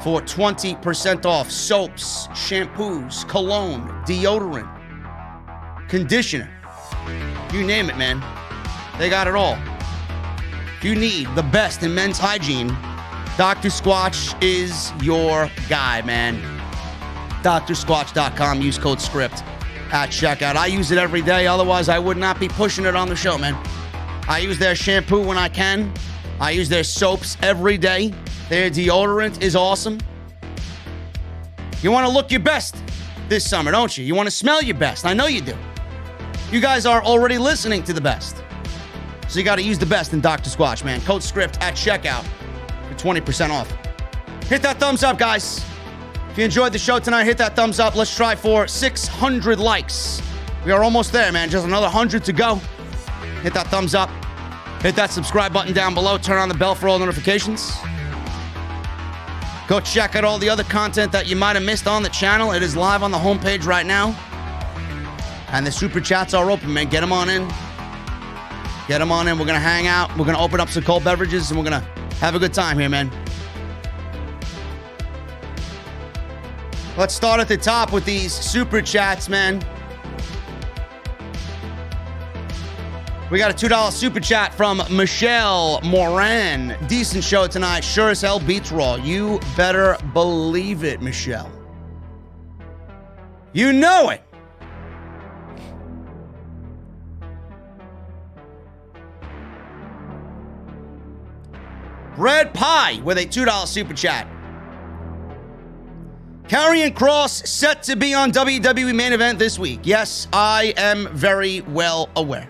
for 20% off soaps, shampoos, cologne, deodorant, conditioner. You name it, man. They got it all. If you need the best in men's hygiene, Dr. Squatch is your guy, man. DrSquatch.com. Use code SCRIPT at checkout. I use it every day. Otherwise, I would not be pushing it on the show, man. I use their shampoo when I can. I use their soaps every day. Their deodorant is awesome. You want to look your best this summer, don't you? You want to smell your best. I know you do. You guys are already listening to the best. So you got to use the best in Dr. Squatch, man. Code SCRIPT at checkout for 20% off. Hit that thumbs up, guys. If you enjoyed the show tonight, hit that thumbs up. Let's try for 600 likes. We are almost there, man. Just another 100 to go. Hit that thumbs up. Hit that subscribe button down below. Turn on the bell for all notifications. Go check out all the other content that you might have missed on the channel. It is live on the homepage right now. And the super chats are open, man. Get them on in. Get them on in. We're going to hang out. We're going to open up some cold beverages, and we're going to have a good time here, man. Let's start at the top with these super chats, man. We got a $2 super chat from Michelle Moran. Decent show tonight. Sure as hell beats Raw. You better believe it, Michelle. You know it. Red Pie with a $2 super chat. Karrion Kross set to be on WWE main event this week. Yes, I am very well aware.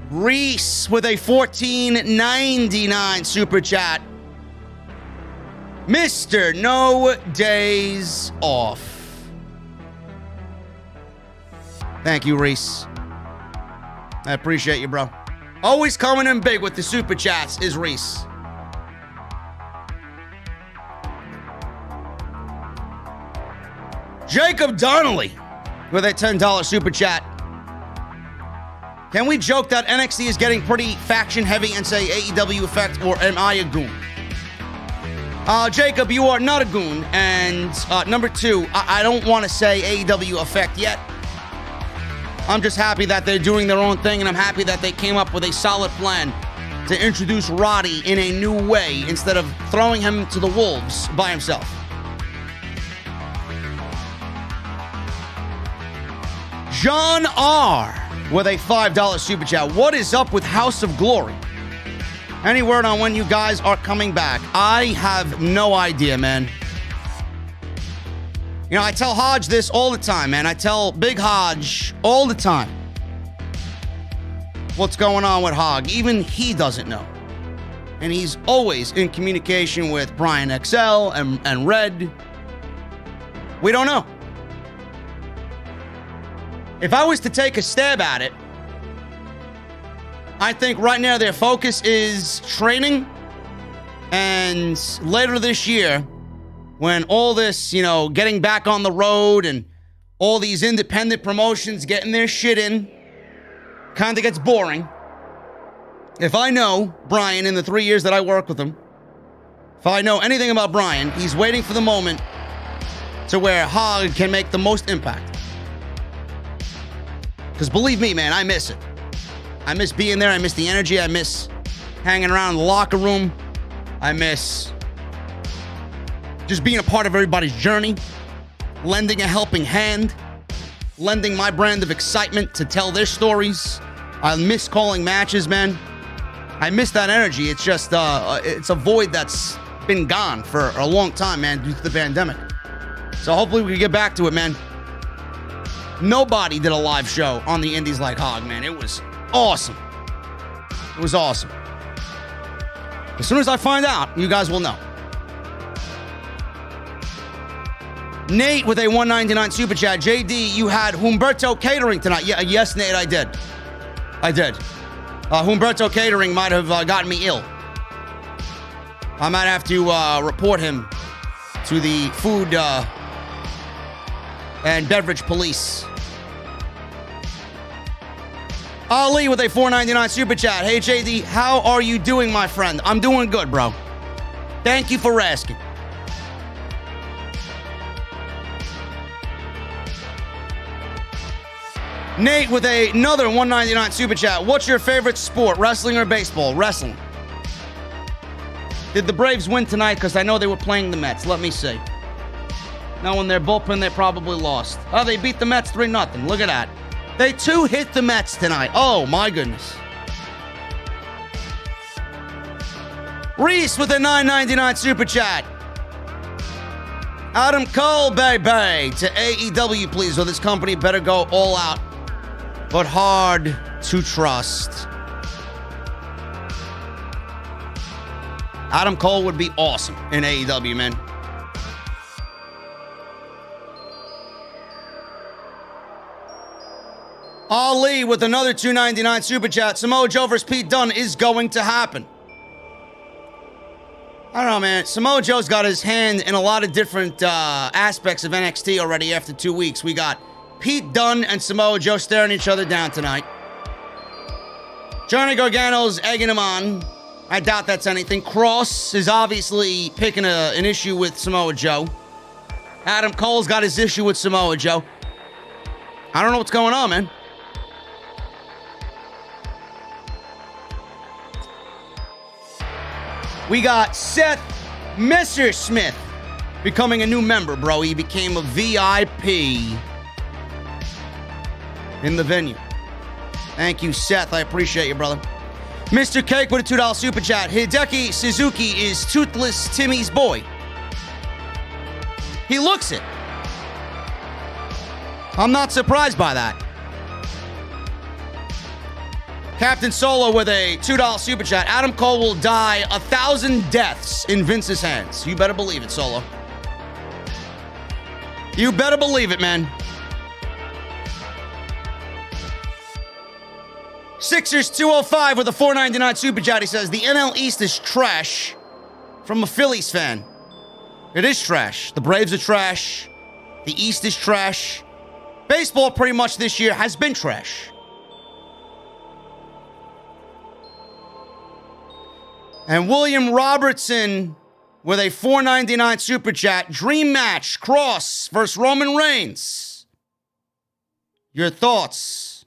Reese with a $14.99 super chat. Mr. No Days Off. Thank you, Reese. I appreciate you, bro. Always coming in big with the super chats is Reese. Jacob Donnelly with a $10 super chat. Can we joke that NXT is getting pretty faction heavy and say AEW effect, or am I a goon? Jacob, you are not a goon. And number two, I don't want to say AEW effect yet. I'm just happy that they're doing their own thing, and I'm happy that they came up with a solid plan to introduce Roddy in a new way instead of throwing him to the wolves by himself. John R. with a $5 super chat. What is up with House of Glory? Any word on when you guys are coming back? I have no idea, man. You know, I tell Hodge this all the time, man. I tell Big Hodge all the time what's going on with Hog. Even he doesn't know. And he's always in communication with Brian XL and Red. We don't know. If I was to take a stab at it, I think right now their focus is training. And later this year, when all this, you know, getting back on the road and all these independent promotions getting their shit in, kind of gets boring. If I know Brian in the 3 years that I work with him, if I know anything about Brian, he's waiting for the moment to where Hog can make the most impact. Because believe me, man, I miss it. I miss being there. I miss the energy. I miss hanging around in the locker room. I miss just being a part of everybody's journey, lending a helping hand, lending my brand of excitement to tell their stories. I miss calling matches, man. I miss that energy. It's just, it's a void that's been gone for a long time, man, due to the pandemic. So hopefully we can get back to it, man. Nobody did a live show on the indies like Hog, man. It was awesome. It was awesome. As soon as I find out, you guys will know. Nate with a $1.99 super chat. JD, you had Humberto Catering tonight. Yeah, yes, Nate, I did. Humberto Catering might have gotten me ill. I might have to report him to the food and beverage police. Ali with a $4.99 super chat. Hey, JD, how are you doing, my friend? I'm doing good, bro. Thank you for asking. Nate with another $1.99 super chat. What's your favorite sport, wrestling or baseball? Wrestling. Did the Braves win tonight? Because I know they were playing the Mets. Let me see. Now in their bullpen, they probably lost. Oh, they beat the Mets 3-0. Look at that. They too hit the Mets tonight. Oh, my goodness. Reese with a $9.99 super chat. Adam Cole, baby, to AEW, please, or this company better go all out, but hard to trust. Adam Cole would be awesome in AEW, man. Ali with another $2.99 super chat. Samoa Joe versus Pete Dunne is going to happen. I don't know, man. Samoa Joe's got his hand in a lot of different aspects of NXT already after 2 weeks. We got Pete Dunne and Samoa Joe staring each other down tonight. Johnny Gargano's egging him on. I doubt that's anything. Kross is obviously picking an issue with Samoa Joe. Adam Cole's got his issue with Samoa Joe. I don't know what's going on, man. We got Seth Messersmith becoming a new member, bro. He became a VIP in the venue. Thank you, Seth. I appreciate you, brother. Mr. Cake with a $2 super chat. Hideki Suzuki is Toothless Timmy's boy. He looks it. I'm not surprised by that. Captain Solo with a $2 super chat. Adam Cole will die 1,000 deaths in Vince's hands. You better believe it, Solo. You better believe it, man. Sixers 205 with a $4.99 super chat. He says, the NL East is trash from a Phillies fan. It is trash. The Braves are trash. The East is trash. Baseball pretty much this year has been trash. And William Robertson with a $4.99 super chat. Dream match, Kross versus Roman Reigns. Your thoughts?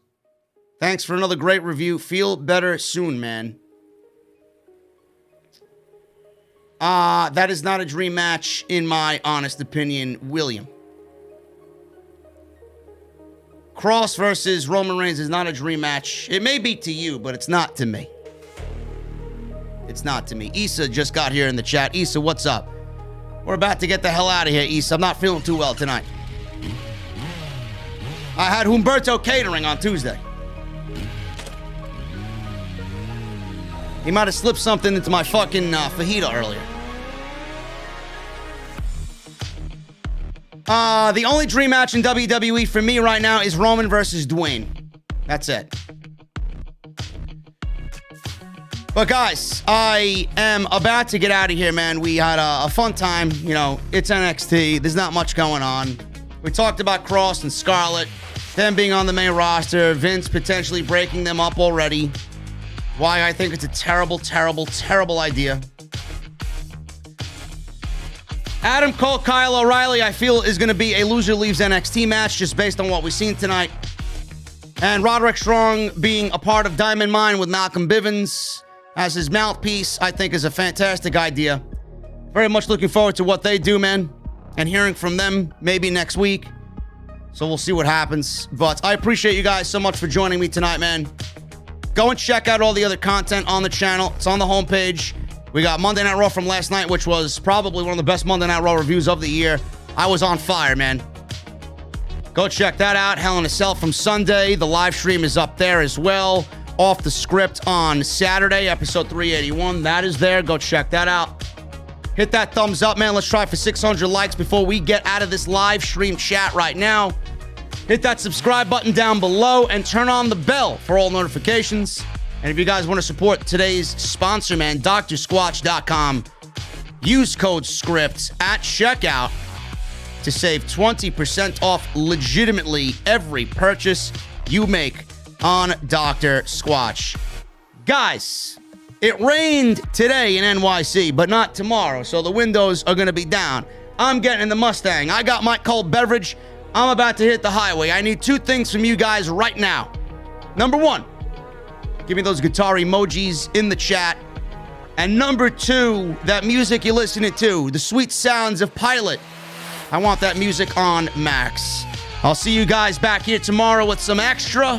Thanks for another great review. Feel better soon, man. That is not a dream match, in my honest opinion, William. Kross versus Roman Reigns is not a dream match. It may be to you, but it's not to me. It's not to me. Issa just got here in the chat. Issa, what's up? We're about to get the hell out of here, Issa. I'm not feeling too well tonight. I had Humberto catering on Tuesday. He might have slipped something into my fucking fajita earlier. The only dream match in WWE for me right now is Roman versus Dwayne. That's it. But guys, I am about to get out of here, man. We had a fun time. You know, it's NXT. There's not much going on. We talked about Kross and Scarlett, them being on the main roster, Vince potentially breaking them up already. Why I think it's a terrible, terrible, terrible idea. Adam Cole, Kyle O'Reilly, I feel is going to be a loser leaves NXT match just based on what we've seen tonight. And Roderick Strong being a part of Diamond Mine with Malcom Bivens as his mouthpiece, I think is a fantastic idea. Very much looking forward to what they do, man. And hearing from them maybe next week. So we'll see what happens. But I appreciate you guys so much for joining me tonight, man. Go and check out all the other content on the channel. It's on the homepage. We got Monday Night Raw from last night, which was probably one of the best Monday Night Raw reviews of the year. I was on fire, man. Go check that out. Hell in a Cell from Sunday. The live stream is up there as well. Off the Script on Saturday, episode 381. That is there. Go check that out. Hit that thumbs up, man. Let's try for 600 likes before we get out of this live stream chat right now. Hit that subscribe button down below and turn on the bell for all notifications. And if you guys want to support today's sponsor, man, drsquatch.com, use code SCRIPT at checkout to save 20% off legitimately every purchase you make on Dr. Squatch. Guys, it rained today in NYC, but not tomorrow, so the windows are going to be down. I'm getting in the Mustang. I got my cold beverage. I'm about to hit the highway. I need two things from you guys right now. Number one, give me those guitar emojis in the chat. And number two, that music you're listening to, the sweet sounds of Pilot. I want that music on max. I'll see you guys back here tomorrow with some extra.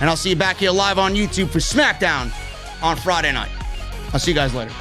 And I'll see you back here live on YouTube for SmackDown on Friday night. I'll see you guys later.